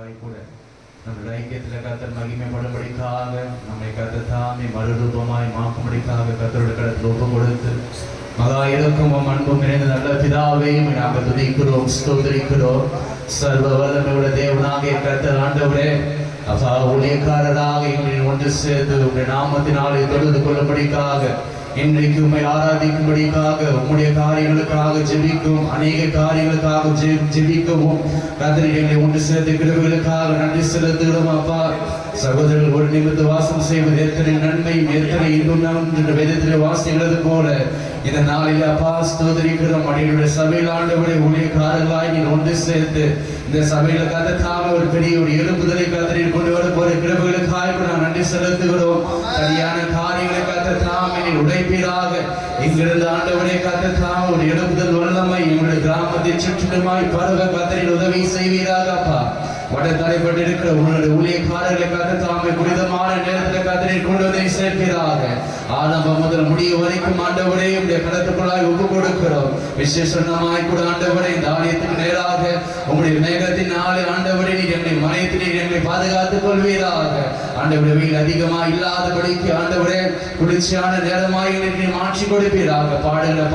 மூலமாய் கூட நம்முடைய ஐக்கியத்தில் கர்த்தர் மகிமைப்படும்படிக்காக நம்மை கர்த்தர் தாமே மறுரூபமாய் மாக்கும்படிக்காக கர்த்தருடைய கடத்தில் ஒப்பு கொடுத்து மகா இறக்கமும் அன்பும் நிறைந்த நல்ல பிதாவையும் நாங்கள் துதிக்கிறோம், ஸ்தோத்திரிக்கிறோம். சர்வ வல்லமையுள்ள தேவனாகிய கர்த்தர் ஆண்டவரே, அப்பா ஊழியக்காரராக எங்களை ஒன்று சேர்த்து உங்களுடைய நாமத்தினாலே தொழுது கொள்ளும்படிக்காக இன்றைக்கு உண்மை ஆராதிக்கும்படிக்காக உம்முடைய காரியங்களுக்காக ஜெபிக்கும் அநேக காரியங்களுக்காக ஜெபிக்கவும் கர்த்தரை ஒன்று சேர்த்து கிருபைகளுக்காக நன்றி செலுத்துகிறோம். அப்பா சகோதரர்கள் ஒரு நிமிர்ந்து வாசம் செய்வது எத்தனை நன்மையும் எத்தனை இன்பம் என்ற வேதத்திலே வாசிக்கிறது போல இந்த நாளில் அப்பா ஸ்தோத்திரிக்கிறோம். அடியுடைய சபையில் ஆண்டவரை ஊழியக்காரர்களாய் நீர் ஒன்று சேர்த்து இந்த சபையில கர்த்தர் ஒரு பெரிய ஒரு எழுப்புதலை கர்த்தரில் கொண்டு வர போற கிருபைகளுக்காக நான் நன்றி செலுத்துகிறோம். சரியான காரியங்களை கர்த்தர் தாமே உடைப்பீராக. இங்கிருந்து ஆண்டவரே கர்த்தர் தாமே ஒரு எழுப்புதல் வல்லமை எங்களுடைய கிராமத்தை சுற்றிலுமாய் பரவ கர்த்தரின் உதவி செய்வீராக. அப்பா வட தடைப்பட்டிருக்கிற உங்களுடைய ஊழியக்காரர்களை கர்த்தர் தாமே புனிதமான நேரத்தில் கர்த்தரில் கொண்டு வந்து சேர்க்கிறாக. ஆரம்பம் முதல் முடிய வரைக்கும் ஆண்டவரே உங்களுடைய கடத்துக்குள்ளாய் ஒப்பு கொடுக்கிறோம். விசேஷமாய் கூட ஆண்டவரே இந்த ஆலயத்துக்கு நேராக உங்களுடைய மேகத்தின் நாளை ஆண்டவரே நீர் எங்களை மறைத்து நீர் எங்களை பாதுகாத்துக் கொள்வீராக. ஆண்டவரே வெயில் அதிகமா இல்லாதபடிக்கு ஆண்டவரே குளிர்ச்சியான நேரமாய் எங்களை மாற்றி கொடுப்பீராக.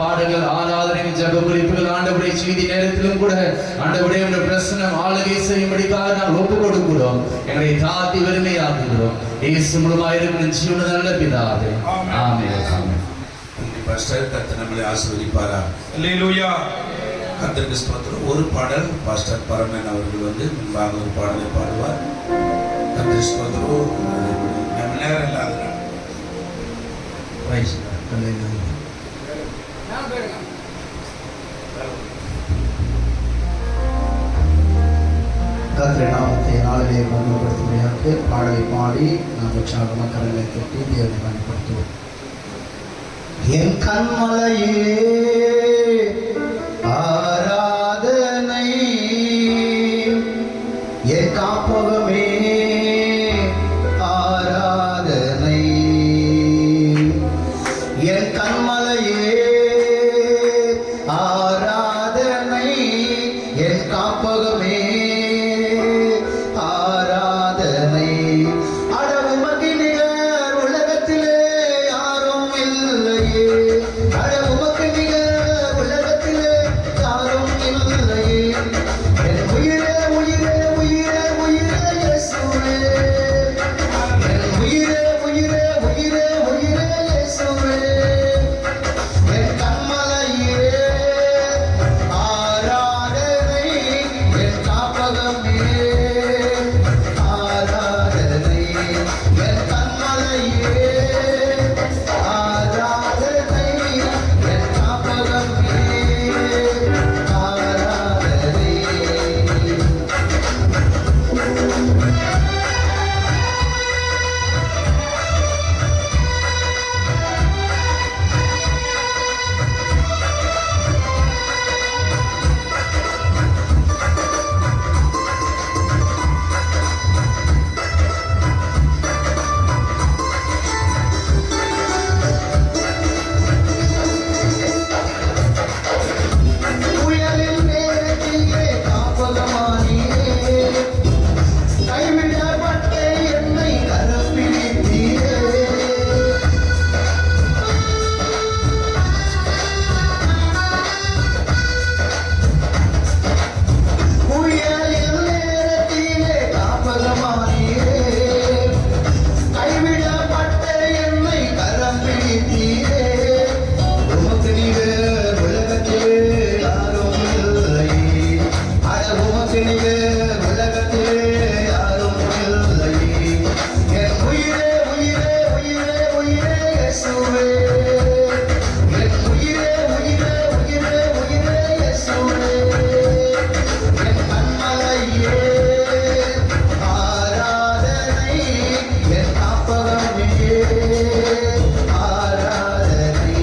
பாடுகள் ஆராதனை ஜெப குறிப்புகள் ஆண்டவரே செய்தி நேரத்திலும் கூட ஆண்டவரே உங்களுடைய பிரசன்னம் ஆளுகை செய்யும்படிக்காக நாங்கள் ஒப்பு கொடுக்கிறோம். எங்களை தாழ்த்தி வறுமையாக்குகிறோம். இயேசு மூலமாக இருக்கிற ஜீவன நல்ல பிதாவே, ஆமென். பாஸ்டர் கர்த்தர் நம்மளை ஆசீர்வதிப்பாரா. அல்லேலூயா. கர்த்தருக்கு ஸ்தோத்திரம். ஒரு பாடல் பாஸ்டர் பரமன் அவர்கள் முன்பாக ஒரு பாடலை பாடுவார். கர்த்தருக்கு ஸ்தோத்திரம். நம்ம நேரம் இல்லாத கர்த்தருடைய நாமத்தை நாளிலே மகிமைப்படுத்தும்படியாக பாடலை பாடி நாம் உற்சாகமாக கரங்களை கட்டி தேவனை மகிமைப்படுத்துவோம். என் கண்மலையே ஆராதனை, என் காப்பகமே ஆராதனை, என் கண்மலையே ஆராதனை, என் காப்பகமே ஆராதனை. அடவு மகிழ்நிகர் உலகத்திலே யாரும் இல்லையே, அடவு மகிழ்நிகர் உலகத்திலே யாரும் இல்லையே. என் உயிரே உயிரே உயிரே உயிரே இயேசுவே, என் உயிரே உயிரே உயிரே உயிரே இயேசுவே. என் கண்மலையே ஆராதனை, என் காப்பகமே ஆராதனை, என் கண்மலையே ஆராதனை, என் காப்பகமே ஆராதனை. புயலின் நேரத்திலே காப்பகமானீரே, கைவிடப்பட்ட என்னை கரம் பிடித்தீரே. புயலின் நேரத்திலே காப்பகமானீரே, கைவிடப்பட்ட என்னை கரம் பிடித்தீரே. உமக்கு நிகர் உலகத்திலே யாரும் இல்லை, அட உமக்கு நிகர் உலகத்திலே யாரும் இல்லை. என் உயிரே உயிரே உயிரே உயிரே இயேசுவே, என் உயிரே உயிரே உயிரே உயிரே இயேசுவே. என் கண்மலையே ஆராதனை, என் காப்பகமே ஆராதனை.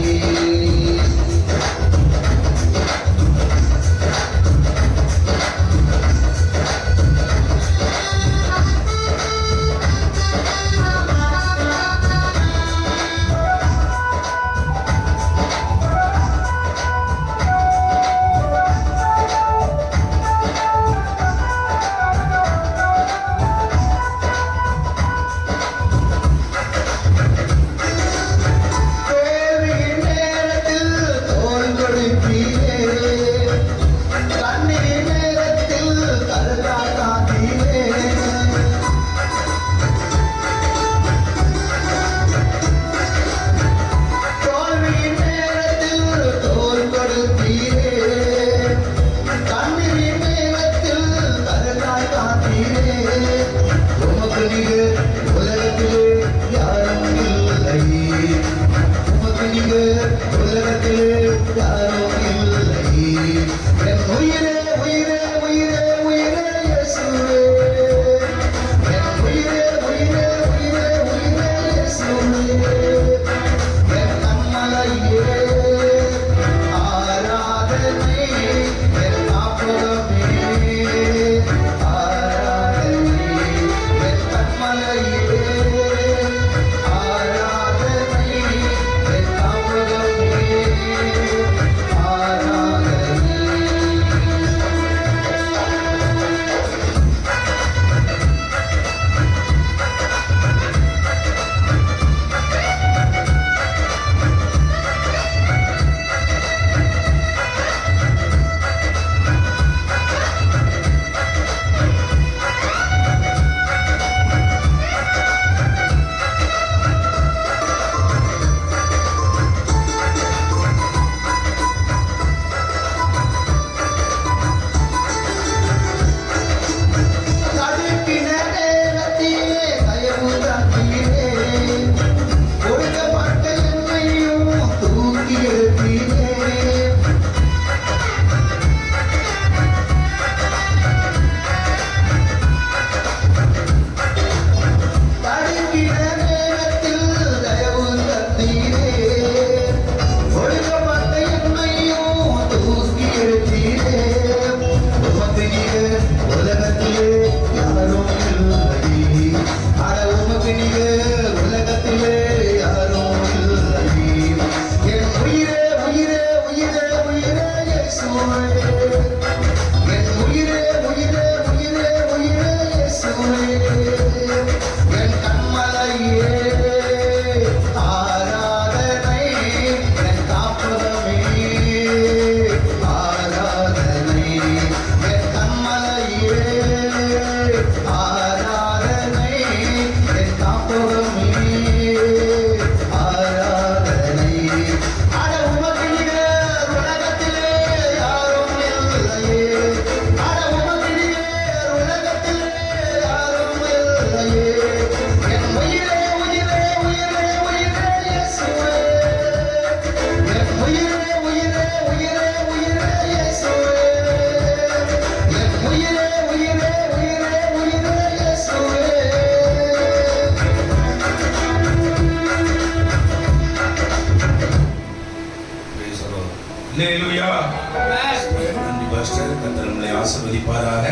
கர்த்தர் நம்மளை ஆசீர்வதிப்பாராக.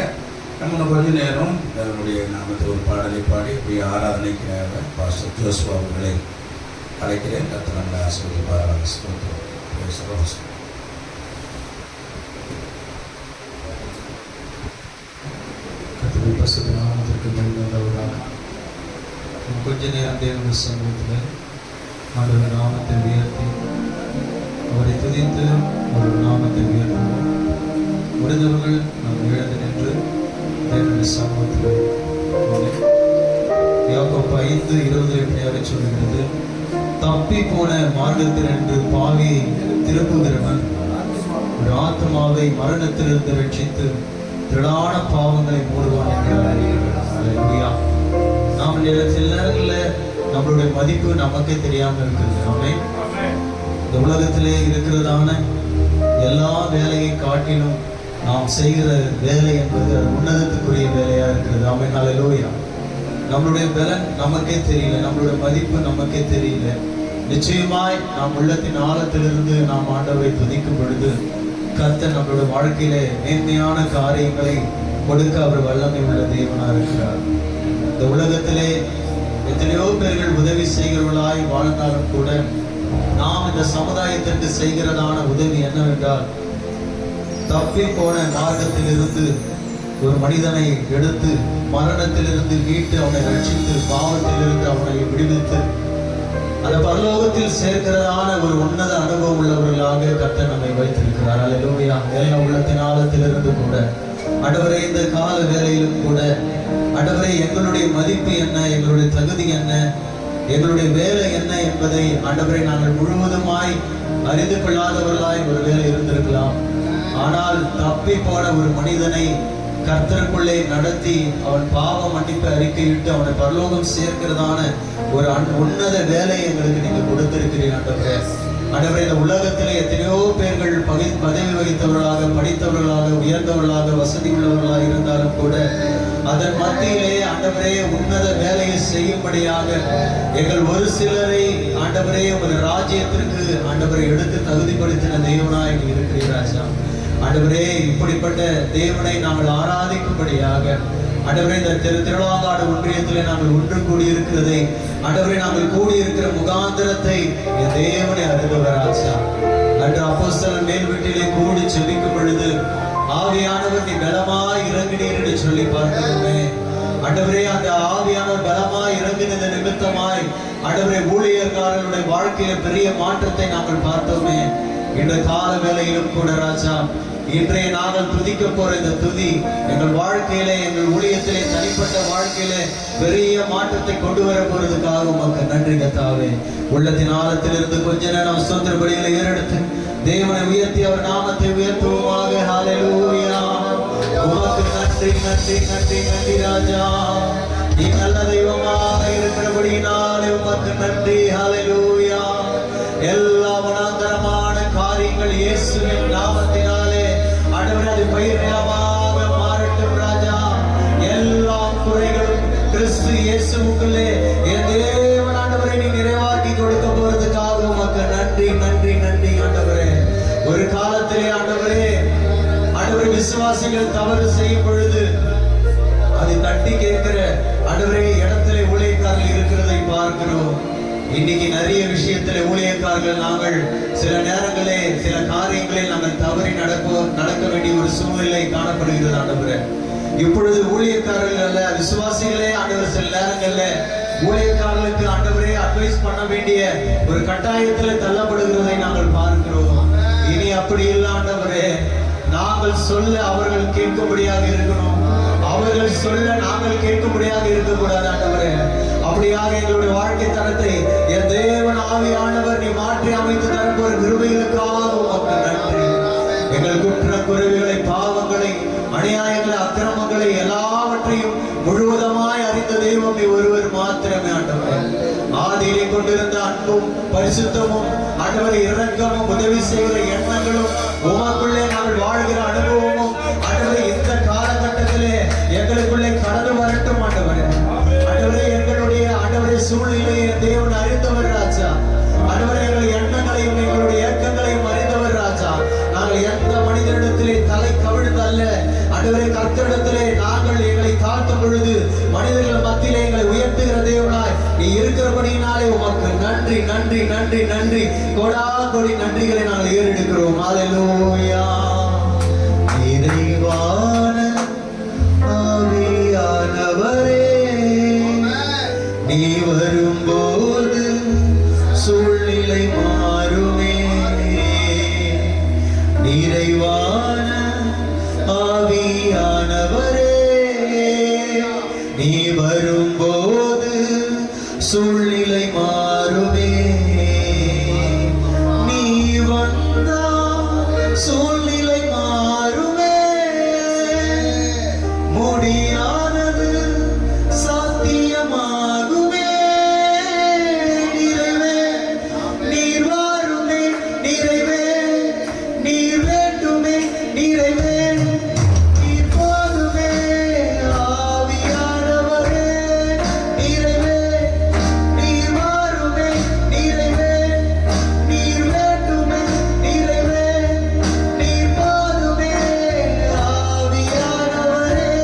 நம்ம கொஞ்ச நேரம் அவருடைய நாமத்தை ஒரு பாடலை பாடி அப்படியே ஆராதனைக்கு பாஸ்டர் ஜோசுவா அவர்களை அழைக்கிறேன். கர்த்தர் நம்மளை ஆசீர்வதிப்பாராக. ஸ்தோத்திரம். கர்த்தருடைய பரிசுத்த நாமத்திற்கு மகிமை உண்டாவதாக. கொஞ்ச நேரம் தேவனுடைய சமூகத்தில் ஆண்டவர் நாமத்தை உயர்த்தி அவரை துதித்து ஒரு நாமத்தை உயர்த்துவோம். முடிந்தவர்கள் நாம் எழுந்து நின்று தேவனுடைய சமூகத்தில் யாக்கோபு 5:20 எப்படியாக சொல்லுகிறது, தப்பி போன மார்க்கத்தில் என்று பாவியை திருப்புகிறவன் ஒரு ஆத்மாவை மரணத்திலிருந்து ரட்சித்து திரளான பாவங்களை மூடுவான் என்கிறார். நாம் சில நேரங்களில் நம்மளுடைய மதிப்பு நமக்கே தெரியாமல் இருக்குது. ஆமென். இந்த உலகத்திலே இருக்கிறதான எல்லா வேலையை காட்டிலும் நாம் செய்கிற வேலை என்பது அது உன்னதத்துக்குரிய வேலையா இருக்கிறது. ஆமென். ஹல்லேலூயா. நம்மளுடைய பலன் நமக்கே தெரியல, நம்மளுடைய மதிப்பு நமக்கே தெரியல. நிச்சயமாய் நாம் உள்ளத்தின் ஆழத்திலிருந்து நாம் ஆண்டவரை துதிக்கும் பொழுது கர்த்தர் நம்மளுடைய வாழ்க்கையிலே மேன்மையான காரியங்களை கொடுக்க அவர் வல்லமை உள்ள தேவனா இருக்கிறார். இந்த உலகத்திலே எத்தனையோ பேர்கள் உதவி செய்கிறவர்களாய் வாழ்ந்தாலும் கூட நாம் இந்த சமுதாயத்திற்கு செய்கிறதான உதவி என்னவென்றால், தப்பி போன மார்க்கத்திலிருந்து ஒரு மனிதனை எடுத்து மரணத்திலிருந்து மீட்டு அவனை ரட்சித்து பாவத்திலிருந்து அவனை விடுவித்து அந்த பரலோகத்தில் சேர்க்கிறதான ஒரு உன்னத அனுபவம் உள்ளவர்களாக கர்த்தர் நம்மை வைத்திருக்கிறார். அல்லேலூயா. எல்லா உள்ளத்தின் ஆழத்திலிருந்து கூட ஆண்டவரே, இந்த கால வேளையிலும் கூட ஆண்டவரே, எங்களுடைய மதிப்பு என்ன, எங்களுடைய தகுதி என்ன, எங்களுடைய வேலை என்ன என்பதை ஆண்டவரை நாங்கள் முழுவதுமாய் அறிந்து கொள்ளாதவர்களாய் ஒரு வேலை இருந்திருக்கலாம். ஆனால் தப்பி போன ஒரு மனிதனை கர்த்தருக்குள்ளே நடத்தி அவன் பாவ மன்னிப்பு அறிக்கையிட்டு அவனை பரலோகம் சேர்க்கிறதான ஒரு உன்னத வேலை எங்களுக்கு நீங்க கொடுத்திருக்கிறீர் ஆண்டவரே. ஆண்டவரே, இந்த உலகத்திலே எத்தனையோ பேர்கள் பதவி வகித்தவர்களாக, படித்தவர்களாக, உயர்ந்தவர்களாக, வசதி உள்ளவர்களாக இருந்தாலும் கூட அதன் மத்தியிலே ஆண்டவரே உன்னத வேலையை செய்யும்படியாக எங்கள் ஒரு சிலரை ஆண்டவரே ஒரு ராஜ்யத்திற்கு ஆண்டவரை எடுத்து தகுதிப்படுத்தின தேவனாய் இருக்கிறீர் ராஜா. ஆண்டவரே, இப்படிப்பட்ட தேவனை நாங்கள் ஆராதிக்கும்படியாக ஆண்டவரே இந்த திருவிழாங்காடு ஒன்றியத்திலே நாங்கள் ஒன்று கூடியிருக்கிறதை ஆண்டவரே நாங்கள் கூடியிருக்கிற முகாந்திரத்தை என் தேவனை அறிந்தவர் ராஜா. அன்று அப்போஸ்தலர் மேல் வீட்டிலே கூடி செபிக்கும் பொழுது ஆவியானவர் நீ பலமாய் இறங்கினீர் என்று சொல்லி பார்க்கிறோமே. ஆண்டவரே, அந்த ஆவியானவர் பலமாய் இறங்கினது நிமித்தமாய் ஆண்டவரே ஊழியக்காரர்களுடைய வாழ்க்கையில பெரிய மாற்றத்தை நாங்கள் பார்த்தோமே. இந்த கால வேளையிலும் கூட ராஜா, இன்றைய நாங்கள் துதிக்க போற இந்த துதி எங்கள் வாழ்க்கையில, எங்கள் ஊழியத்திலே, தனிப்பட்ட வாழ்க்கையில பெரிய மாற்றத்தை கொண்டு வர போறதுக்காக உமக்கு நன்றி கர்த்தாவே. உள்ளத்தின் ஆழத்திலிருந்து கொஞ்ச நேரம் ஸ்தோத்திர பலிகளை ஏறெடுத்து தேவனை உயர்த்தி அவர் நாமத்தை உயர்த்துவோமாக. ஹல்லேலூயா. உமக்கு நன்றி நன்றி நன்றி நன்றி ராஜா. நீ நல்ல தெய்வமாக இருக்கிறபடியினாலே உமக்கு நன்றி. ஹல்லேலூயா. எல்லா மனாந்தரமான காரியங்கள் இயேசுவின் நாமத்தினாலே ஆண்டவரே அது பயிராக மாறட்டும் ராஜா. எல்லா குறைகளும் கிறிஸ்து இயேசுவுக்குள்ளே என் தேவன் ஆண்டவரை நீ நிறைவாக்கி கொடுக்க போறதுக்காக உமக்கு நன்றி நன்றி நன்றி ஆண்டவரே. ஒரு காலத்திலே ஆண்டவரே விசுவாசிகள் தவறு செய்யும் பொழுது அதை தட்டி கேட்கிற ஆண்டவரே இடத்திலே ஊழியக்காரர்கள் இருக்கிறதை பார்க்கிறோம். இன்னைக்கு நிறைய விஷயத்திலே ஊழியக்காரர்கள் நாங்கள் சில நேரங்களே சில காரியங்களில் நாங்கள் தவறி நடக்க வேண்டிய ஒரு சூழ்நிலை காணப்படுகிறது ஆண்டவரே. இப்பொழுது ஊழியக்காரர்கள் அல்ல, விசுவாசிகளே ஆண்டவர் சில நேரங்கள்ல ஊழியக்காரர்களுக்கு ஆண்டவரே அட்வைஸ் பண்ண வேண்டிய ஒரு கட்டாயத்தில் தள்ளப்படுகிறதை நாங்கள் பார்க்கிறோம். இனி அப்படி இல்லை ஆண்டவரே. நாங்கள் சொல்ல அவர்கள் கேட்கும்படியாக இருக்கணும், அவர்கள் சொல்ல நாங்கள் கேட்கும்படியாக இருக்கக்கூடாது ஆண்டவரே. அப்படியாக எங்களுடைய வாழ்க்கை தரத்தை என் தேவன் ஆவியானவர் நீ மாற்றி அமைத்து தரப்போற கிருபைகளுக்காக உமக்கு நன்றி. எங்கள் குற்ற குறைவுகளை, பாவங்களை, அநியாயங்களை, அக்கிரமங்களை எல்லாவற்றையும் முழுவதுமாய் அறிந்த தெய்வம் நீ ஒருவர் மாத்திரமே ஆண்டவரே. ஆதியிலே கொண்டிருந்த அன்பும் பரிசுத்தமும் ஆண்டவரை இரக்கமும் உதவி செய்கிற எண்ணங்களும் உமக்குள்ளே நாங்கள் வாழ்கிற அனுபவமும் ஆண்டவரை இந்த காலகட்டத்திலே எங்களுக்குள்ளே கடந்து வரட்டும் ஆண்டவரே. ஆண்டவரே எங்களுடைய ஆண்டவரை சூழ்நிலையை தேவன் அறிந்தவர் ராஜா. ஆண்டவரே எங்கள் எண்ணங்களையும் எங்களுடைய இயக்கங்களையும் அறிந்தவர் ராஜா. நாங்கள் எந்த மனிதனிடத்திலே தலை கவிழ்ந்து அல்ல வாழும் பொழுது மனிதர்கள் மத்தியிலே எங்களை உயர்த்துகிற தேவனாய் நீ இருக்கிறபடினாலே உமக்கு நன்றி நன்றி நன்றி நன்றி கோடா கோடி நன்றிகளை நாங்கள் ஏறெடுக்கிறோம். ஹல்லேலூயா. நிறைவான ஆவியானவரே நீ வரும்போது சூழ்நிலை மாறுமே. நிறைவான ஆவியானவரே நீ வரும்போது சூழ்நிலை மாறுமே. நீ வந்தால் சூழ்நிலை மாறுமே. முடியாதது சாத்தியமாகுமே. நிறைவே நீர் வாருமே. நிறைவே நீர் வேண்டுமே. நிறைவே நீர் போதுமே. ஆவியானவரே நிறைவே நீர் வாருமே. நிறைவே நீர் வேண்டுமே. நிறைவே நீர் போதுமே. ஆவியானவரே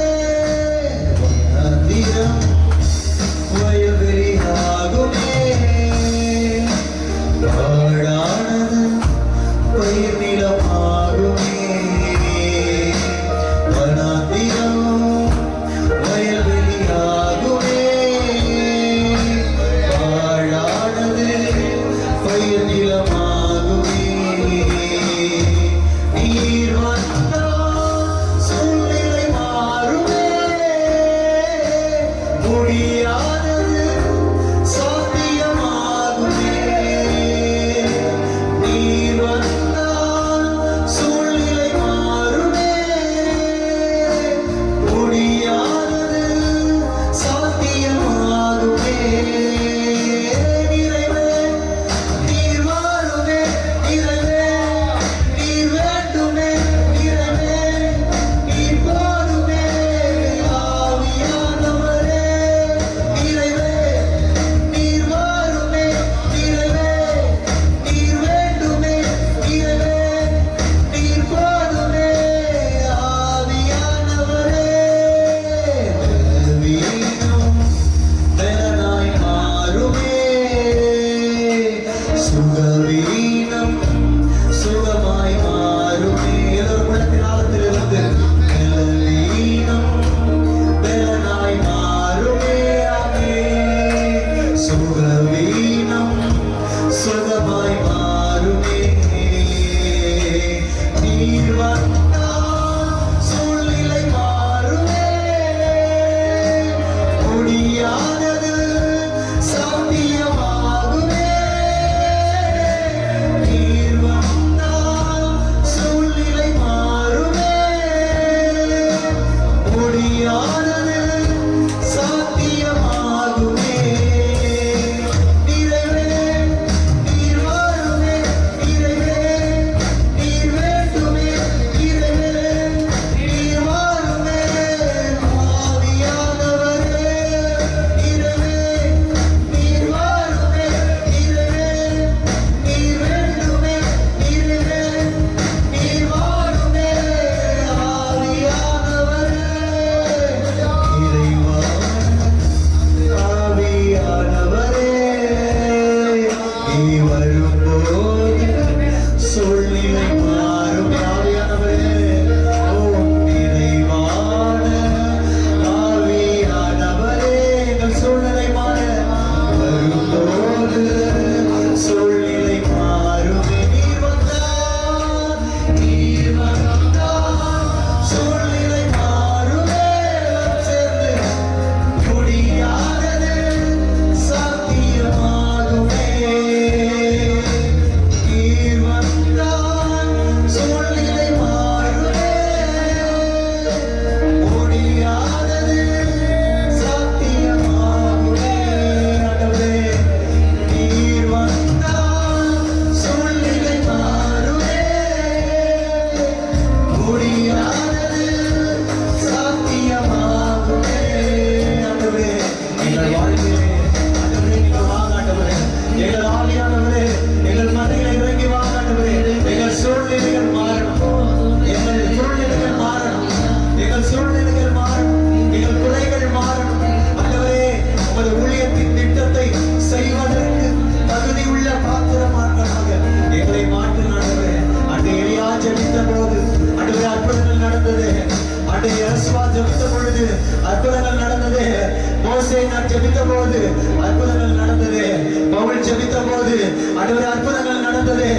போது அற்புதங்கள் நடந்தது. பவுல் ஜெபித்த போது ஆண்டவரே அற்புதங்கள் நடந்தது.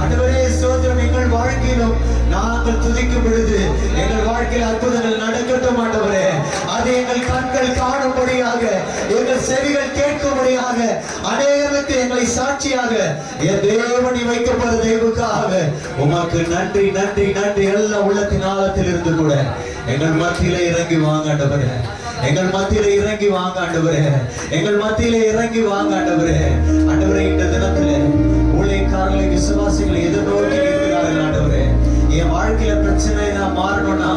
ஆண்டவரே ஸ்தோத்திரம். எங்கள் வாழ்க்கையிலும் நாங்கள் துதிக்கும் பொழுது எங்கள் வாழ்க்கையில் அற்புதங்கள் நடக்கட்டும் ஆண்டவரே. அது எங்கள் கண்கள் காணும்படியாக, எங்கள் செவிகள் கேட்கும்படியாக, அநேகருக்கு எங்களை சாட்சியாக என் தேவனை வைக்கப்படுற தெய்வுக்காக உமக்கு நன்றி நன்றி நன்றி. எல்லா உள்ளத்தின் ஆழத்தில் இருந்து கூட எங்கள் மத்தியிலே இறங்கி வாங்க ஆண்டவரே. எங்கள் மத்தியிலே இறங்கி வாங்க ஆண்டவரே. எங்கள் மத்தியிலே இறங்கி வாங்க ஆண்டவரே. ஆண்டவரே இந்த தினத்திலே ஊழியக்காரர்களை விசுவாசிகளை எதிர்நோக்கி இருக்கிறார்கள் ஆண்டவரே. என் வாழ்க்கையில பிரச்சனை நான் மாறணும்னா,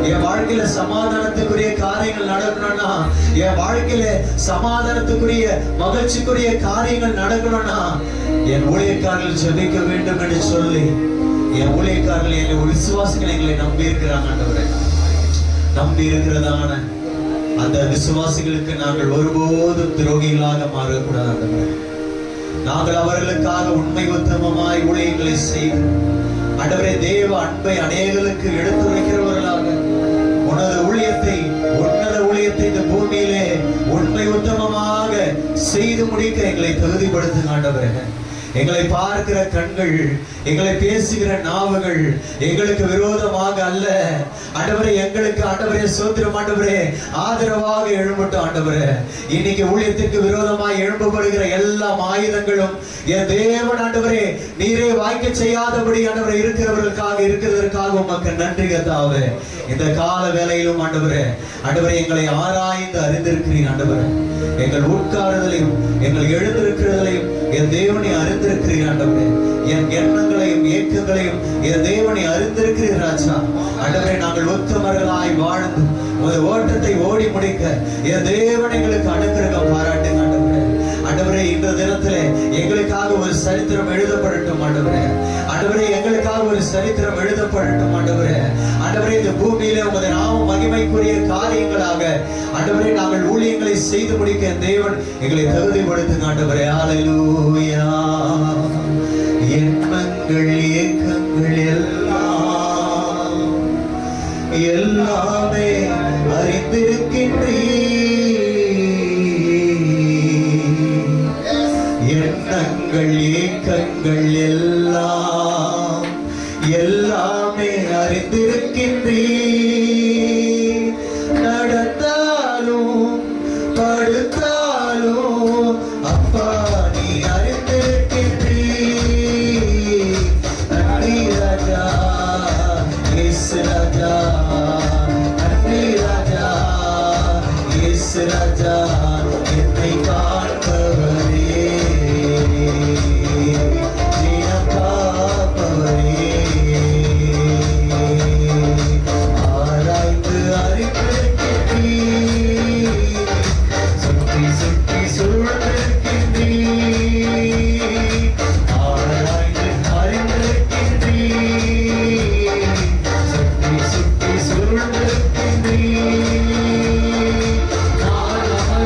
என் வாழ்க்கையில சமாதானத்துக்குரிய காரியங்கள் நடக்கணும்னா, என் வாழ்க்கையில சமாதானத்துக்குரிய மகிழ்ச்சிக்குரிய காரியங்கள் நடக்கணும்னா என் ஊழியக்காரர்கள் ஜெபிக்க வேண்டும் என்று சொல்லி என் ஊழியக்காரர்கள் எங்களை விசுவாசிகள் எங்களை நம்பி இருக்கிறாங்க ஆண்டவரே. நம்பி இருக்கிறதான அந்த விசுவாசிகளுக்கு நாங்கள் ஒருபோதும் துரோகிகளாக மாறக்கூடாது ஆண்டவரே. நாங்கள் அவர்களுக்காக உண்மை உத்தமமாய் ஊழியங்களை செய்து ஆண்டவரே தேவ அன்பை அநேகருக்கு எடுத்துரைக்கிறவர்களாக உன்னத ஊழியத்தை இந்த பூமியிலே உண்மை உத்தமமாக செய்து முடிக்க எங்களை தகுதிப்படுத்துங்க ஆண்டவரே. எங்களை பார்க்கிற கண்கள், எங்களை பேசுகிற நாவுகள் எங்களுக்கு விரோதமாக அல்ல ஆண்டவரே. எங்களுக்கு ஆண்டவரே ஸ்தோத்திரம் ஆண்டவரே ஆதரவாக எழும்பட்டும் ஆண்டவரே. இன்னைக்கு ஊழியத்திற்கு விரோதமாக எழும்பப்படுகிற எல்லா ஆயுதங்களும் என் தேவன் ஆண்டவரே நீரே வாய்க்க செய்யாதபடி ஆண்டவரே இருக்கிறதற்காக உமக்கு நன்றி கர்த்தாவே. இந்த கால வேளையிலும் ஆண்டவரே எங்களை ஆராய்ந்து அறிந்திருக்கிறீர் ஆண்டவரே. எங்கள் உட்காருதலையும் எங்கள் எழுந்திருக்கிறதையும் என் தேவனை அறிந்திருக்கிறீர் ஆண்டவரே. என் எண்ணங்களையும் ஏக்கங்களையும் என் தேவனை அறிந்திருக்கிறீர் ராஜா. ஆண்டவரே நாங்கள் உத்தமர்களாய் வாழ்ந்து ஒரு ஓட்டத்தை ஓடி முடிக்க என் தேவன் எங்களுக்கு அனுக்கிரகம் பாராட்டுங்க ஆண்டவரே. ஆண்டவரே இந்த தினத்திலே எங்களுக்காக ஒரு சரித்திரம் எழுதப்படட்டும் ஆண்டவரே. ஆண்டவரே எங்களுக்காக ஒரு சரித்திரம் எழுதப்படட்டும் ஆண்டவரே. ஆண்டவரே இந்த பூமியிலே உமது நாம மகிமைக்குரிய காரியங்களாக ஆண்டவரே நாங்கள் ஊழியங்களை செய்து முடிக்க தேவன் எங்களை தகுதிப்படுத்துங்க ஆண்டவரே. ஹல்லேலூயா. எண்ணங்கள் ஏக்கங்கள் எல்லாமே அறிந்திருக்கின்றீர். எண்ணங்கள் ஏக்கங்கள் எல்லாமே அறிந்திருக்கின்றீர். நடந்தாலும் படுத்தாலும் அப்பா நீ அறிந்திருக்கின்றீர். நன்றி ராஜா இயேசு ராஜா, நன்றி ராஜா இயேசு ராஜா. என்னை காண்பவரே, தினம் காப்பவரே, ஆராய்ந்து அறிந்திருக்கின்றீர். சுற்றி சுற்றி சூழ்ந்திருக்கின்றீர். ஆராய்ந்து அறிந்திருக்கின்றீர். சுற்றி சுற்றி சூழ்ந்திருக்கின்றீர். நான்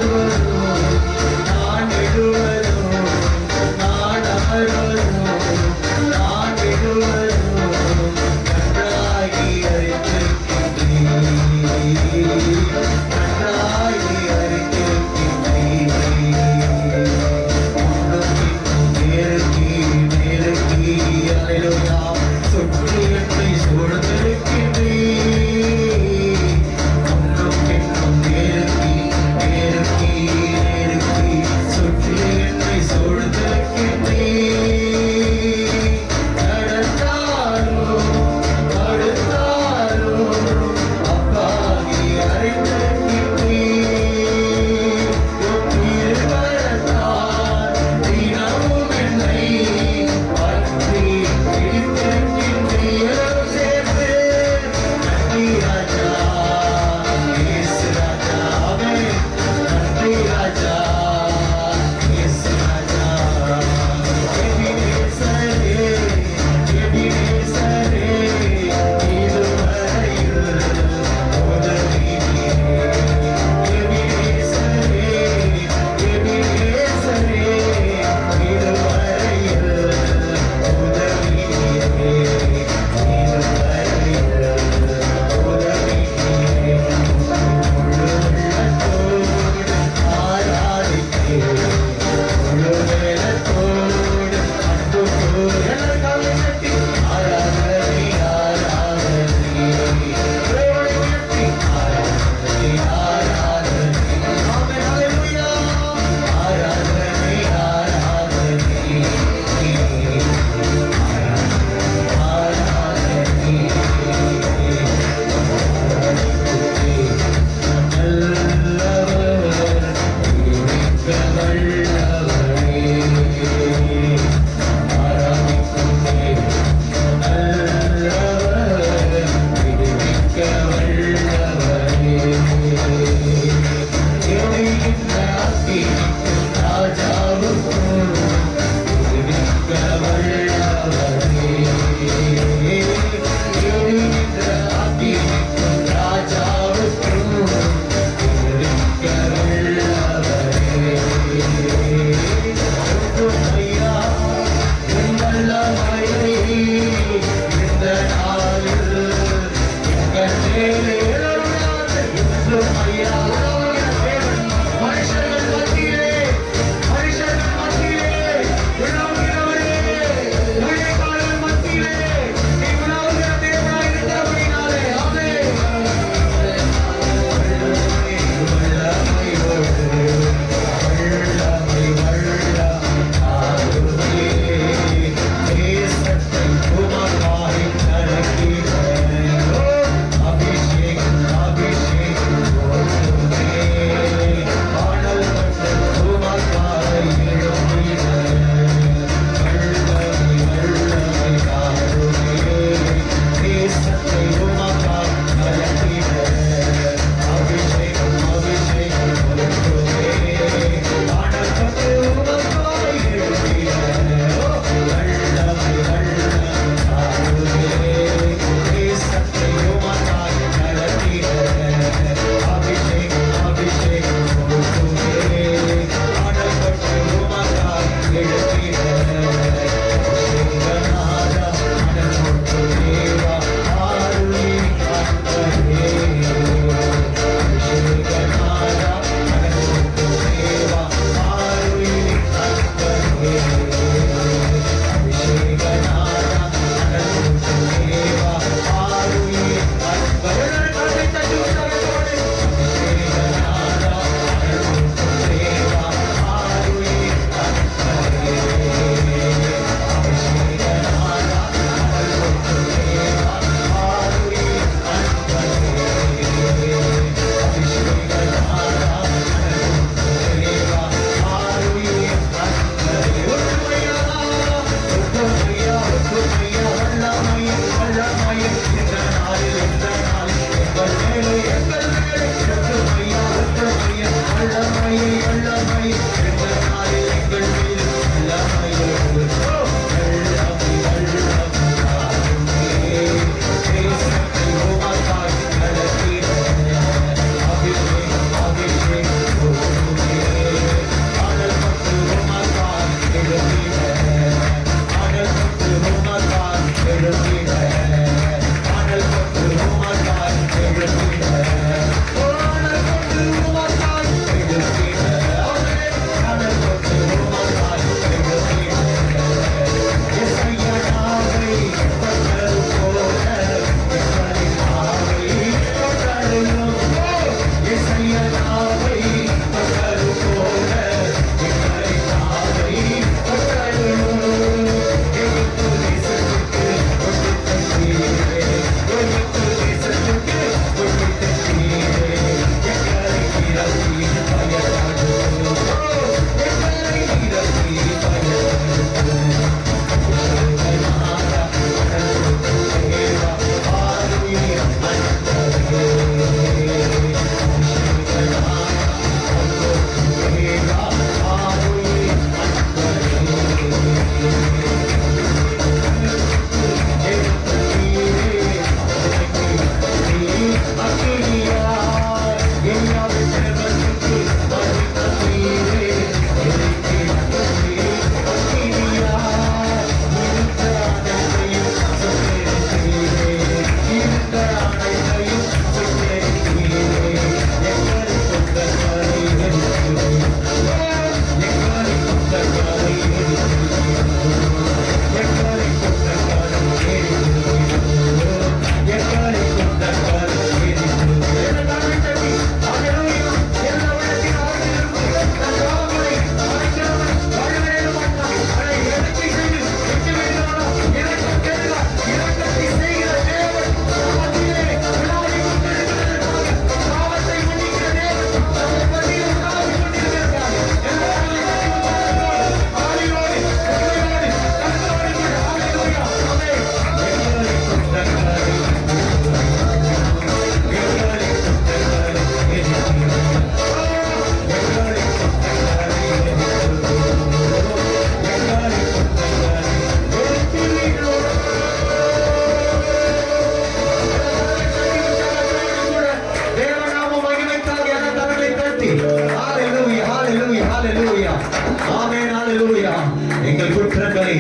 எங்கள் குற்றங்களை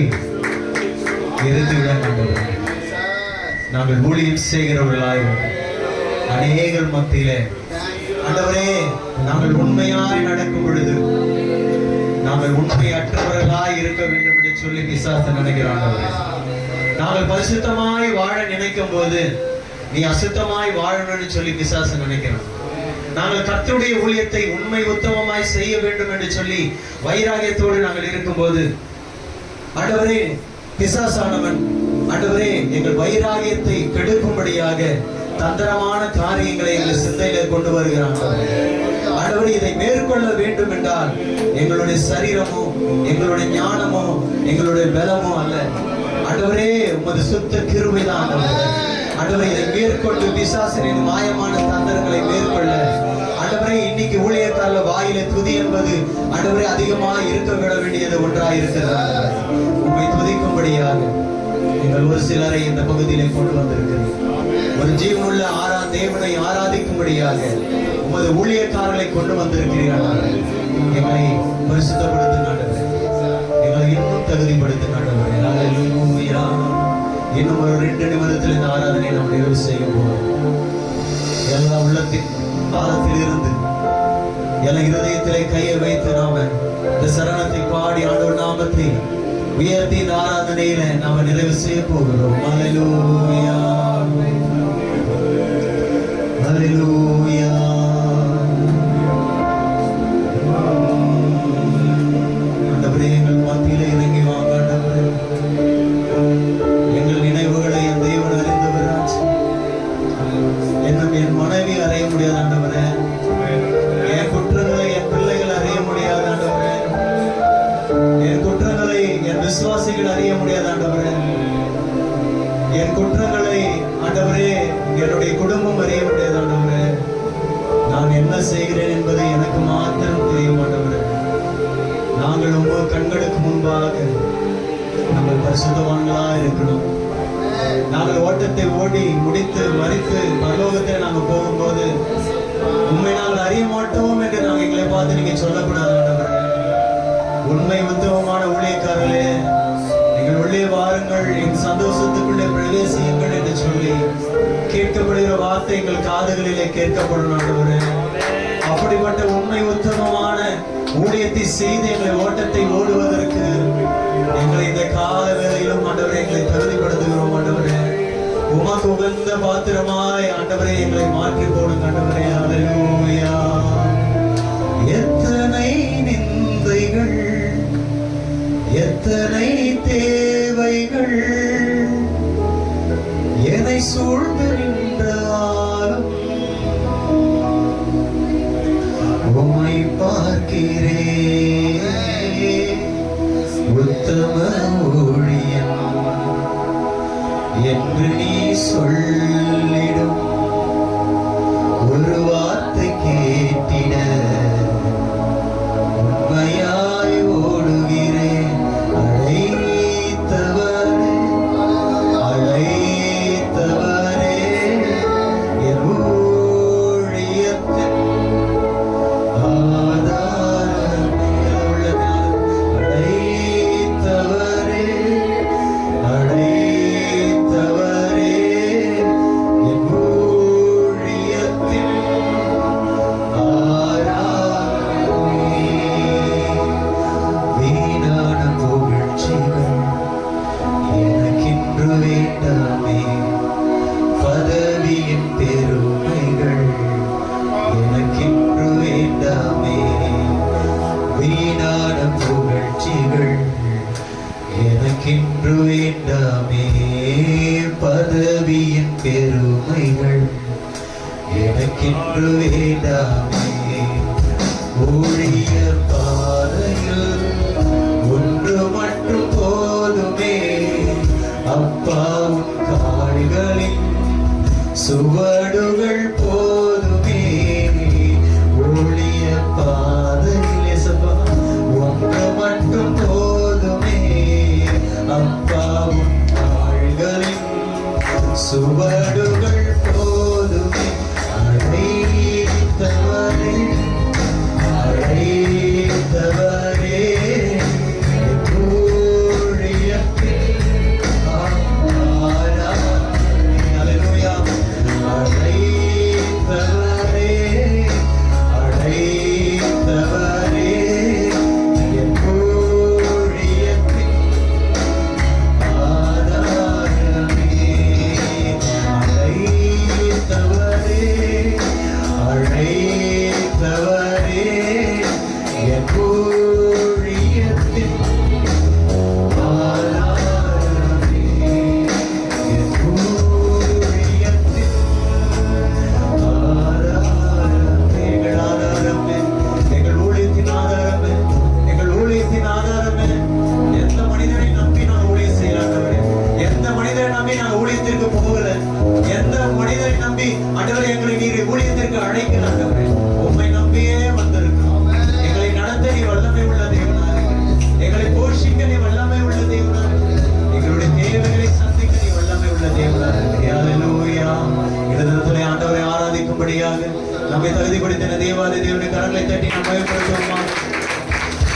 நாங்கள் ஊழியம் செய்கிறவர்களாய் அநேகர் மத்தியிலே ஆண்டவரே நாங்கள் உண்மையாய் நடக்கும் பொழுது நாங்கள் உண்மையற்றவர்களாய் இருக்க வேண்டும் என்று சொல்லி பிசாசு நினைக்கிறாங்க. நாங்கள் பரிசுத்தமாய் வாழ நினைக்கும் போது நீ அசுத்தமாய் வாழணும்னு சொல்லி பிசாசு நினைக்கிறான். நாங்கள் கர்த்தருடைய ஊழியத்தை உண்மை உத்தமமாய் செய்ய வேண்டும் என்று சொல்லி வைராகியத்தோடு நாங்கள் இருக்கும்போது ஆண்டவரே பிசாசானவன் ஆண்டவரே எங்கள் வைராகியத்தை கெடுக்கும்படியாக தந்திரமான காரியங்களை எங்கள் சிந்தையில கொண்டு வருகிறான். ஆண்டவரே இதை மேற்கொள்ள வேண்டும் என்றால் எங்களுடைய சரீரமோ எங்களுடைய ஞானமோ எங்களுடைய பலமோ அல்ல ஆண்டவரே உமது சுத்த கிருபைதான். ஆண்டவரே இதை மேற்கொண்டு பிசாசின் மாயமான தந்திரங்களை மேற்கொள்ள ஆண்டவரே இன்னைக்கு ஊழியக்காரல வாயில துதி என்பது ஆண்டவரே அதிகமாக இருக்க விட வேண்டியது ஒன்றாய் இருக்கிறார். உம்மை துதிக்கும்படியாக நீங்கள் ஒரு சிலரை இந்த பகுதியிலே கொண்டு வந்திருக்கிறீர்கள். ஒரு ஜீவனுள்ள தேவனை ஆராதிக்கும்படியாக உமது ஊழியக்காரர்களை கொண்டு வந்திருக்கிறீர்கள். எங்களை பரிசுத்தப்படுத்த எங்களை இன்னும் தகுதிப்படுத்த அல்லேலூயா. இன்னும் ஒரு 2 நிமிடத்தில் இந்த ஆராதனை நாம் நிறைவு செய்ய போகிறோம். எல்லா உள்ளத்தின் பாதத்தில் இருந்து எல்லா இருதயத்திலே கையை வைத்து நாம இந்த சரணத்தை பாடி ஆண்டவர் நாமத்தை உயர்த்தி இந்த ஆராதனையில நாம நிறைவு செய்ய போகிறோம். அல்லேலூயா அல்லேலூயா. ஆண்டவரே எங்கள் மத்தியில இறங்கி வாங்க ஆண்டவரே. எங்கள் நினைவுகளை என் தேவன் அறிந்தவராச்சு. என்னும் என் மனைவி அறிய முடியாது ஆண்டவரே. என் குற்றங்களை என் பிள்ளைகள் அறிய முடியாது ஆண்டவரே. என் குற்றங்களை என் விசுவாசிகள் அறிய முடியாது ஆண்டவரே. என் குற்றங்களை ஆண்டவரே என்னுடைய குடும்பம் அறிய முடியாது ஆண்டவரே. நான் என்ன செய்கிறேன் என்பதை எனக்கு மாத்திரம் தெரியும் ஆண்டவரே. நாங்கள் உங்க கண்களுக்கு முன்பாக நாங்கள் பரிசுத்தவான்களா இருக்கணும். நாங்கள் ஓட்டத்தை ஓடி முடித்து மறித்து பரலோகத்தில் நாங்கள் போகும்போது உண்மை நாங்கள் அறிய மாட்டோம் என்று நாங்கள் எங்களை பார்த்து நீங்க சொல்லக்கூடாது ஆண்டவரே. உண்மை உத்தமமான ஊழியக்காரர்களே எங்கள் உள்ளே வாருங்கள், எங்கள் சந்தோஷத்துக்குள்ளே பிரவேசியுங்கள் என்று சொல்லி கேட்கப்படுகிற வார்த்தை எங்கள் காதுகளிலே கேட்கப்படும் ஆண்டவரே. அப்படிப்பட்ட உண்மை உத்தமமான ஊழியத்தை செய்து எங்களை ஓட்டத்தை ஓடுவதற்கு எங்களை இந்த கால வேளையிலும் ஆண்டவரே எங்களை தகுதிப்படுத்துகிறோம் ஆண்டவரே. உமக்கு உகந்த பாத்திரமாய் ஆண்டவரே எங்களை மாற்றி போடுங்க ஆண்டவரே. அல்லேலூயா. இருக்கிறேன் உத்தம ஊழியன் என்று நீ சொல்லிடும் ஒரு வார்த்தை கேட்டிட உண்மையாய் ஓடுகிறேன். அழைத்தவரே அழைத்தவரே என் ஊழியத்தின் ஆதாரமே. அழைத்தவரே அழைத்தவரே என் ஊழியத்தின் ஆராதனை. வீணான புகழ்ச்சிகள் எனக்கின்று வேண்டாமே, பதவியின் பெருமைகள் எனக்கின்று வேண்டாமே. வீணான புகழ்ச்சிகள் எனக்கின்று வேண்டாமே, பதவியின் பெருமைகள் எனக்கின்று வேண்டாமே. ஊழிய பாதையில் ஒன்று மட்டும் போதுமே, அப்பா உன் கால்களின் சுவடுகள் போதுமே. ஊழிய பாதையில் இயேசுவா ஒன்று மட்டும் போதுமே, அப்பா உன் கால்களின் சுவடுகள் போதுமே. அழைத்தவரே அழைத்தவரே என் ஊழியத்தின் ஆராதனை. அல்லேலூயா. அழைத்தவரே அழைத்தவரே என் ஊழியத்தின் ஆதாரமே. அழைத்தவரே அழைத்தவரே என் ஊழியத்தின் ஆதாரமே. என் ஊழியத்தின் ஆதாரமே. எங்கள் ஆதாரமே, எங்கள் ஊழியத்தின் ஆதாரமே, எங்கள் ஊழியத்தின் ஆதாரமே. எந்த மனிதனை நம்பி நான் ஊழியம் செய்யலாண்டவரே, எந்த மனிதனை நம்பி நான் ஊழியத்திற்கு போகல, எந்த மனிதனை நம்பி ஆண்டவரே எங்களை நீர் ஊழியத்திற்கு அழைக்கலாண்டவரே, உம்மை நம்பியே வந்திருக்கிறோம். எங்களை நடத்த நீ வல்லமை உள்ள தேவனாக இருக்கிறீர். எங்களை போஷிக்க நீ வல்லமை உள்ள தேவனாக இருக்கிறீர். எங்களுடைய தேவைகளை சந்திக்க நீ வல்லமை உள்ள தேவனாக இருக்கிறீர். அல்லேலூயா. இடத்திலே ஆண்டவரை ஆராதிக்கும்படியாக நம்மை தகுதிப்படுத்தின தேவாதி தேவனுடைய கரங்களை தட்டி நாம் பயன்படுத்துவோமா?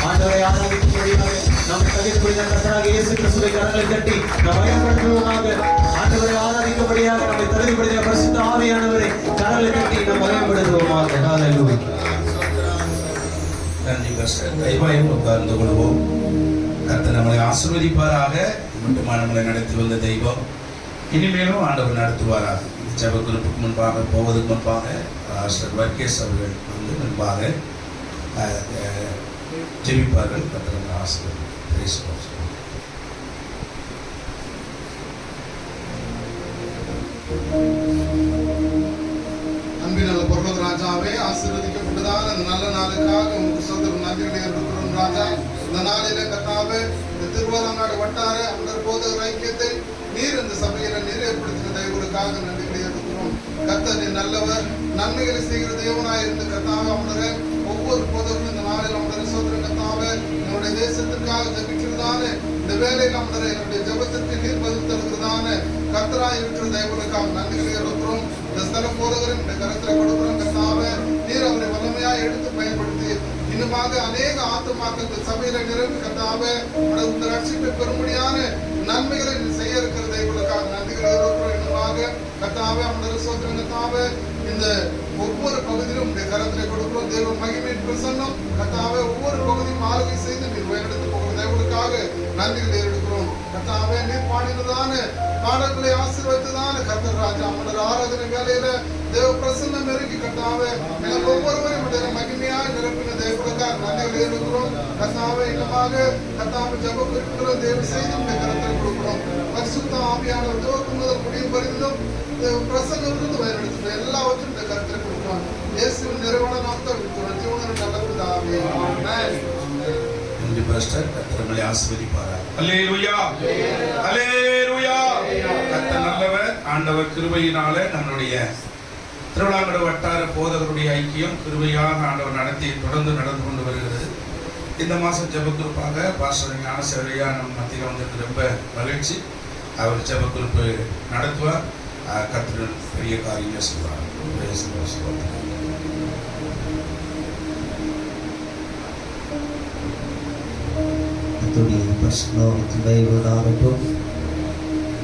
ஆண்டவரை ஆராதிக்கும்படியாக நம்மை தகுதிப்படுத்தின கர்த்தராகிய இயேசு கிறிஸ்துவை கரங்களை தட்டி நாம் பயன்படுத்துவோமாக. ஆண்டவரை ஆராதிக்கும்படியாக நம்மை தகுதிப்படுத்தின பரிசுத்த ஆவியானவரை கரங்களை தட்டி நாம் பயன்படுத்துவோமாக. ஹல்லேலூயா. நன்றி பாஸ்டர். தயவாயும் உட்கார்ந்து கொள்வோம். கர்த்தர் நம்மளை ஆசீர்வதிப்பாராக. மட்டுமா நம்மளை நடத்தி வந்த தெய்வம் இனிமேலும் ஆண்டவர் நடத்துவாராக. ஜெப குறிப்புக்கு முன்பாக போவதற்கு முன்பாக பாஸ்டர் வர்கேஸ் அவர்கள் வந்து முன்பாக ஜெபிப்பார்கள். கர்த்தர் நம்மளை ஆசீர்வதிப்பார். அன்பின் நல்ல பரலோக ராஜாவே, ஆசீர்வதிக்கப்பட்டதான அந்த நல்ல நாளுக்காக உங்களுக்கு சோதரம் நன்றிகளை எடுக்கிறோம் ராஜா. இந்த நாளிலே கர்த்தாவே, இந்த திருவாலங்காடு வட்டார அந்த போதகர் ஐக்கியத்தை நீர் இந்த சபையில நிறைவேற்படுத்தின தயவுகளுக்காக நன்றிகளை எடுக்கிறோம். கர்த்தர் நீர் நல்லவர், நன்மைகளை செய்கிற தேவனாய் இருந்து கர்த்தாவே அவனுடைய ஒவ்வொரு போதகரும் இந்த நாளில் அவனுடைய சோதரம் கர்த்தாவே என்னுடைய தேசத்திற்காக ஜபிக்கிறதான இந்த வேலையில் அவனுடைய என்னுடைய ஜபத்திற்கு நீர் பதில் தருகிறதான கர்த்தராய் இருக்கிற தயவுகளுக்காக நன்றிகளை எடுக்கிறோம். இந்த ஸ்தல போதகரும் இந்த கருத்தில் கொடுக்கிறோம் கர்த்தாவே, நீர் அவரை வல்லமையாய் எடுத்து பயன்படுத்தி இன்னுமாக அநேக ஆத்துமாக்கள் இந்த சபையில நிரம்பி கர்த்தாவே இந்த ரட்சிப்பை பெறும்படியான நன்மைகளை செய்ய இருக்கிற தயவுகளுக்காக நன்றிகளை எடுக்கிறோம். இன்னுமாக கர்த்தாவே அவனுடைய சோதரம் கர்த்தாவே இந்த ஒவ்வொரு பகுதியிலும் உடைய கரத்திலே கொடுக்கிறோம். தேவ மகிமையின் பிரசன்னம் கர்த்தாவே ஒவ்வொரு பகுதியும் ஆளுகை செய்து நீர் உயர்ந்து போகிற தேவனுக்காக நன்றிகளை எடுக்கிறோம். கர்த்தாவே நீர் பாடினதான பாடல்களை ஆசீர்வதித்ததான கர்த்தர் ராஜா அவனுடைய ஆராதனை வேலையில தேவ பிரசன்னம் நெருங்கி கர்த்தாவே எங்கள் ஒவ்வொருவரையும் உடைய மகிமையாக நிரப்பின தேவனுக்காக நன்றிகளை எடுக்கிறோம். கர்த்தாவே இன்னமாக கர்த்தாவே ஜெப குறிப்புகளை தேவ செய்து உடைய கரத்தில் கொடுக்கிறோம். பரிசுத்த ஆவியானவர் துவக்கம் முதல் முடியும் பரிந்தும் பிரசன்னம் இருந்து வயனெடுத்து எல்லாவற்றும் இந்த கருத்தில் கொடுக்கிறோம். இயேசுவின் நிறுவன நாமத்தில் ஜீவன நல்ல பிதாவே. பாஸ்டர். கர்த்தர் நம்மளை ஆசீர்வதிப்பாராக. அல்லேலூயா, அல்லேலூயா. கர்த்தர் நல்லவர். ஆண்டவர் கிருபையினாலே நம்மளுடைய திருவிழாங்கட வட்டார போதகருடைய ஐக்கியம் கிருபையாக ஆண்டவர் தொடர்ந்து நடந்து கொண்டு வருகிறது. இந்த மாதம் ஜெபக்குறிப்பாக பாஸ்டர் ஞானசேகரையா நம்ம மத்தியில் வந்திருக்கு. ரொம்ப மகிழ்ச்சி. அவர் ஜெபக்குறிப்பு நடத்துவார். கர்த்தர் பெரிய காரியங்களை செய்வார்.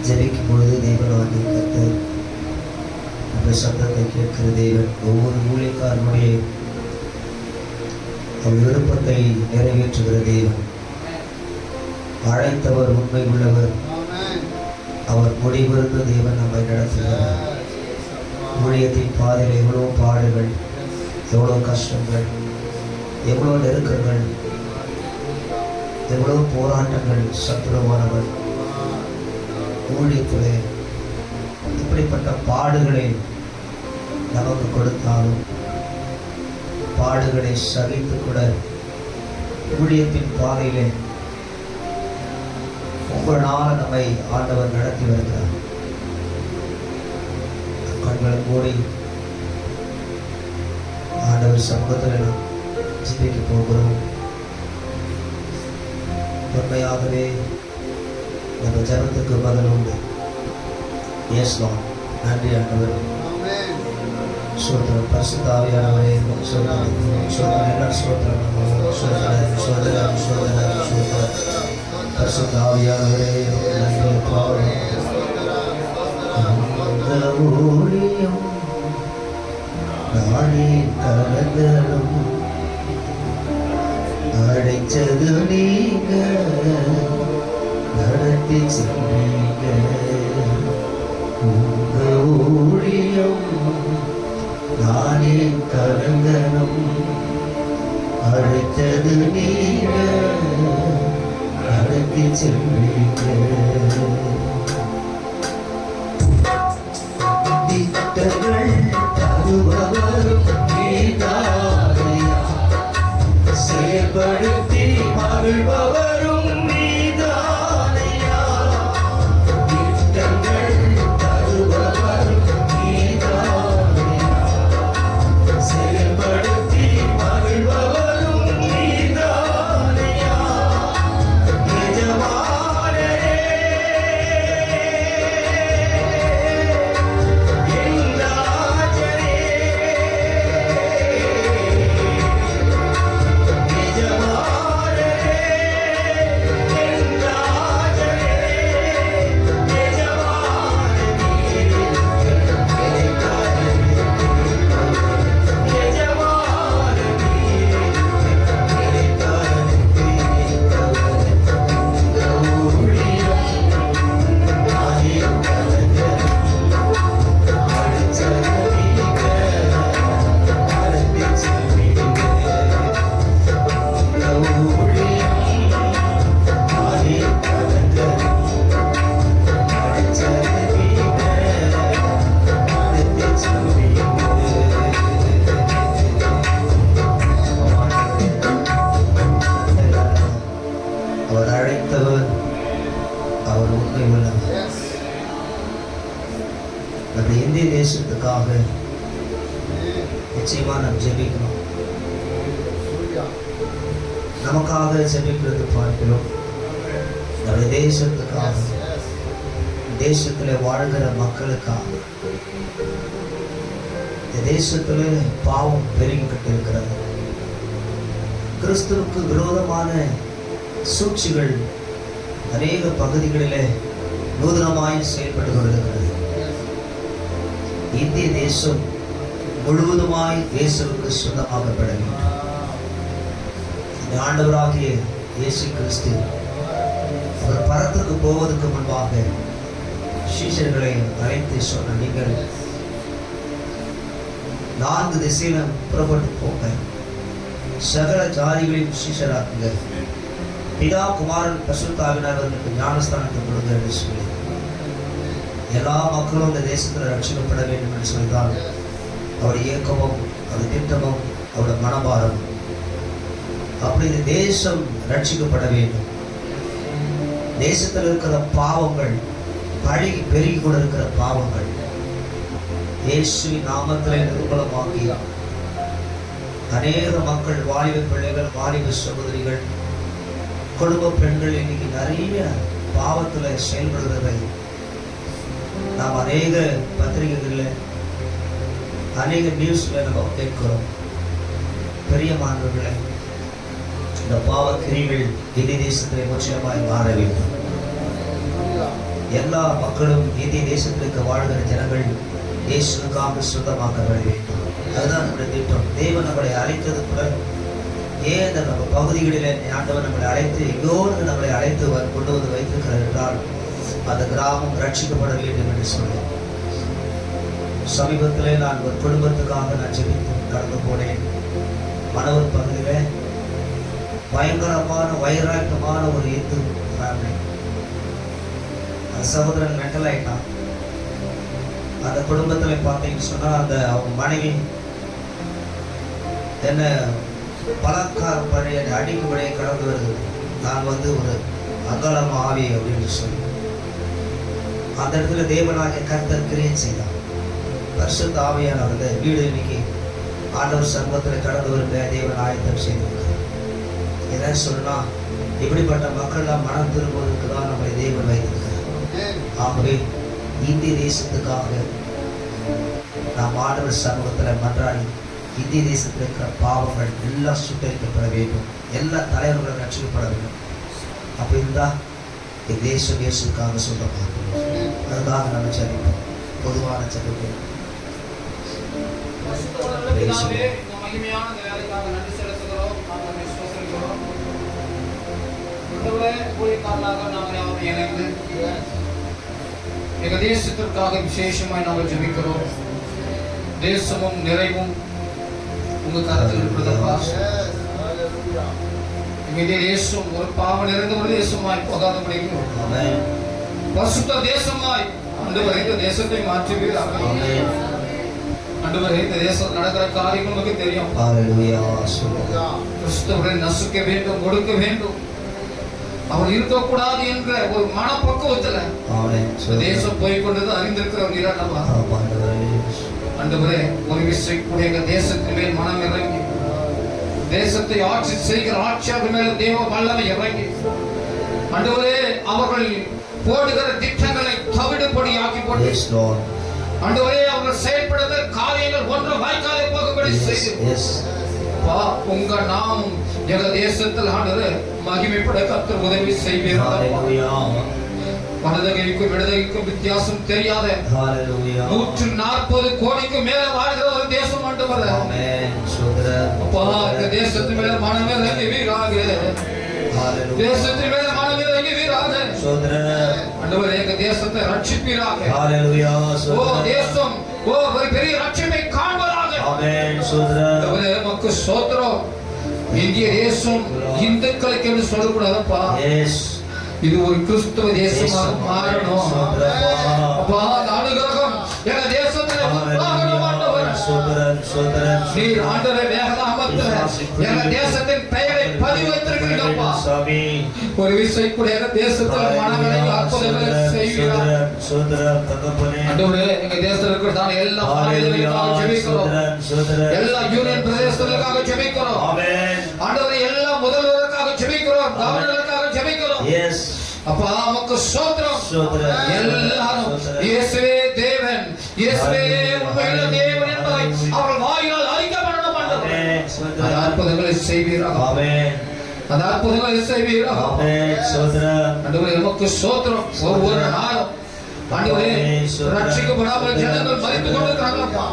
ஜெபிக்கும் பொழுது தேவனாகிய கர்த்தர் அந்த சத்தத்தை கேட்கிற தேவன் ஒவ்வொரு ஊழியக்காரனுடைய அவர் விருப்பத்தை நிறைவேற்றுகிற தேவன். அழைத்தவர் உண்மை உள்ளவர். அவர் முடிவிருந்த தேவன் நம்மை நடத்துகிறார். ஊழியத்தின் பாதையில் எவ்வளோ பாடுகள், எவ்வளோ கஷ்டங்கள், எவ்வளோ நெருக்கங்கள், எவ்வளோ போராட்டங்கள் சத்துருவானவர் ஊழியத்திலே இப்படிப்பட்ட பாடுகளை நமக்கு கொடுத்தாலும் பாடுகளை சகித்து கூட ஊழியத்தின் பாதையிலே ஒவ்வொரு நாளும் நம்மை ஆண்டவர் நடத்தி வருகிறார். கண்களை மூடி ஆண்டவர் சமூகத்தில் நாம் ஜெபிக்க போகிறோம். உண்மையாகவே நம்ம ஜெபத்துக்கு பதில் உண்டு. Yes lord. நன்றி ஆண்டவர். சோதரம் பரிசுத்த ஆவியானவரே, சோதரம் எல்லா சோதரம் சோதரம் சோதரம் சோதரம் பரிசுத்த ஆவியானவரே, நன்றி அப்பா. அந்த ஊழியம் நானே கலந்தரும் அடைச்சது நீங்க நடத்தி சென்றீங்க. உங்க ஊழியம் நானே கலந்தரும் அடைச்சது நீங்க நடத்தி சென்றீங்க. திட்டங்கள் தருபவரும் நீதானையா, செயல்படுத்தி மகிழ்பவரும் நீதானையா. திட்டங்கள் தருபவரும் நீதானையா, செயல்படுத்தி மகிழ்பவரும் நீதானையா. எஜமானரே, என் ராஜரே, எஜமானரே, என் ராஜரே, அவர் அழைத்தவர், அவர் உண்மை உள்ளவர். நம்ம இந்திய தேசத்துக்காக நிச்சயமா நாம் ஜெபிக்கணும். நமக்காக ஜெபிக்கிறது பார்க்கிறோம். நம்முடைய தேசத்துக்காக, தேசத்தில் வாழ்கிற மக்களுக்காக. இந்த தேசத்தில் பாவம் பெருகிக்கிட்டு இருக்கிறது. கிறிஸ்துவுக்கு விரோதமான சூழ்ச்சிகள் அநேக பகுதிகளிலே நூதனமாய் செயல்பட்டு கொண்டிருக்கிறது. இந்திய தேசம் முழுவதுமாய் இயேசுவுக்கு சொந்தமாக்கப்பட வேண்டும். இந்த ஆண்டவராகிய இயேசு கிறிஸ்து அவர் பரத்துக்கு போவதற்கு முன்பாக சீஷர்களை அழைத்து சொன்ன, நீங்கள் 4 திசையிலும் புறப்பட்டு போங்க, சகல ஜாதிகளையும் சீஷராக்குங்க, பிதா குமாரன் பரிசுத்த ஆவியானவருக்கு ஞானஸ்தானத்தை கொடுங்க என்று சொல்லி எல்லா மக்களும் இந்த தேசத்தில் ரட்சிக்கப்பட வேண்டும் என்று சொல்லிதான் அவர் இயக்கமும் அவர் திட்டமும் அவருடைய மனபாரம். அப்படி இந்த தேசம் ரட்சிக்கப்பட வேண்டும். தேசத்தில் இருக்கிற பாவங்கள், பழகி பெருகி கூட இருக்கிற பாவங்கள் இயேசுவின் நாமத்திலே நிர்மூலமாக்கி அநேக மக்கள், வாலிப பிள்ளைகள், வாலிப சகோதரிகள், குடும்ப பெண்கள் இன்னைக்கு நிறைய பாவத்துல செயல்படுகிறதை நாம் அநேக பத்திரிகைகள்ல, அநேக நியூஸ்ல நம்ம கேட்கிறோம். பெரிய மாணவர்களை, இந்த பாவ கிரிகள் இந்திய தேசத்தில் முற்றிலுமாய் மாற வேண்டும். எல்லா மக்களும் இந்திய தேசத்திற்கு வாழ்கிற ஜனங்கள் இயேசுவுக்காக சுத்தமாக்கப்பட வேண்டும். அதுதான் நம்முடைய திட்டம். தேவன் நம்மளை அழைத்தது கூட ஏன் நம்ம பகுதிகளில் ஆண்டவர் நம்மளை அழைத்து எங்கோடு நம்மளை அழைத்து கொண்டு வந்து வைத்திருக்கிறார் என்றால் அந்த கிராமம் ரட்சிக்கப்பட வேண்டும் என்று சொல்லி. சமீபத்திலே நான் ஒரு குடும்பத்துக்காக நான் ஜெபித்து கடந்து போனேன். மணவர் பகுதியில் பயங்கரமான வைராக்கியமான ஒரு இந்து ஃபேமிலி. அந்த சகோதரன் மென்டல் ஆயிட்டான். அந்த குடும்பத்தில் பார்த்தீங்கன்னு சொன்னா அந்த அவங்க மனைவி என்ன பலாத்காரம் பண்ணி அடிக்கும்படியே கடந்து வருது. நான் ஒரு அங்காளம் ஆவி அப்படின்னு சொல்லி அந்த இடத்துல தேவனாகிய கர்த்தர் கிரியை செய்தார். பரிசுத்த ஆவியானவர் வீடு இன்னைக்கு ஆண்டவர் சமூகத்தில் கடந்து வருங்க தேவன் ஆயத்தம் செய்திருக்கிறார். என்ன சொன்னா இப்படிப்பட்ட மக்கள்லாம் மனம் திரும்புவதற்கு தான் நம்மளை தேவன் வைத்திருக்கிறார். ஆகவே இந்திய தேசத்துக்காக நாம் ஆண்டவர் சமூகத்தில் மன்றாடி இந்திய தேசத்தில் இருக்கிற பாவங்கள் எல்லாம் சுட்டரிக்கப்பட வேண்டும். எல்லா தலைவர்களும் ரட்சிக்கப்பட வேண்டும். அப்படி இருந்தால் தேசம் இயேசுக்காக சொந்தமாக அதுக்காக நம்ம ஜெபிப்போம். பொதுவான ஜெபம். மகிமையான வேலைக்காக நன்றி செலுத்துகிறோம். நாங்கள் விசுவாசிக்கிறோம். ஊழியக்காரர்களாக நாங்கள் யாரும் இணைந்து எங்கள் தேசத்திற்காக விசேஷமாய் நாங்கள் ஜெபிக்கிறோம். தேசமும் நிறைவும் உங்க கருத்தில் இருக்கிறதப்பா. எங்களுடைய தேசம் ஒரு பாவம் நிறைந்த ஒரு தேசமாய் போகாதபடிக்கு பரிசுத்த தேசமாய் ஆண்டவரே இந்த தேசத்தை மாற்றுவீராக. ஆண்டவரே இந்த தேசம் நடக்கிற காரியங்கள் நமக்கு தெரியும். கிறிஸ்துவை நசுக்க வேண்டும், கொடுக்க வேண்டும், அவர் இருக்கக்கூடாது என்ற ஒரு மனப்பக்குவத்துல தேசம் போய்கொண்டது அறிந்திருக்கிறவர் நீராட்டமா. ஆண்டவரே ஒரு விசைக்கூடிய எங்கள் தேசத்தின் மேல் மனம் இறங்கி தேசத்தை ஆட்சி செய்கிற ஆட்சியாளர் மேல தேவ வல்லமை இறங்கி ஆண்டவரே அவர்கள் போடுகிற திட்டங்களை தவிடுபடி ஆக்கி போட்டு ஆண்டவரே அவர்கள் செயல்படுகிற காரியங்கள் ஒன்று வாய்க்காலே போகும்படி செய்து உங்க நாமம் எங்க தேசத்தில் ஆண்டவரே மகிமைப்பட கர்த்தர் உதவி செய்வீர்கள். வலதுகைக்கும் இடதுகைக்கும் வித்தியாசம் தெரியாத 140 கோடிக்கு மேல வாழ்கிற ஒரு தேசம் ஆண்டவரே. அப்பா இந்த தேசத்து மேல மனமே இறங்கி வீராக, தேசத்து மேல மனமே இறங்கி வீராக ஆண்டவரே எங்க தேசத்தை ரட்சிப்பீராக. ஓ தேசம் ஒரு பெரிய ரட்சிப்பை காண்பதாக. ஆண்டவரே உமக்கு ஸ்தோத்திரம். இந்திய தேசம் இந்துக்களுக்கு என்று சொல்லக்கூடாதப்பா, இது ஒரு கிறிஸ்துவ தேசமாக மாறணும். அப்பா அனுகிரகம் எங்க தேசத்துல உண்டாகணும் ஆண்டவரே. நீர் ஆண்டவரே வேகதாமத்துல எங்க தேசத்தின் பெயரை பதிவு வைத்திருக்கிறீங்கப்பா. ஒரு விஷயம் கூட எங்க தேசத்துல மனங்களை அற்புதங்களை செய்வீராக. ஆண்டவரே எங்க தேசத்துல இருக்கிறதான எல்லா பாதைகளுக்காக ஜெபிக்கிறோம். எல்லா யூனியன் பிரதேசங்களுக்காக ஜெபிக்கிறோம். ஆண்டவரே எல்லா முதல்வருக்காக ஜெபிக்கிறோம், கவர்னருக்காக ஜெபிக்கிறோம். அப்பா உமக்கு ஸ்தோத்திரம். எல்லாரும் இயேசுவே தேவன், இயேசுவே உண்மையுள்ள தேவன் என்பதை அவர்கள் வாயினால் அறிக்கப்படணும் ஆண்டவரே. அந்த அற்புதங்களை செய்வீராக. அந்த அற்புதங்களை செய்வீராக. ஆண்டவரே உமக்கு ஸ்தோத்திரம். ஒவ்வொரு நாளும் ஆண்டவரே ரட்சிக்கப்படாமல் ஜனங்கள் மரித்து கொண்டிருக்கிறார்களப்பா.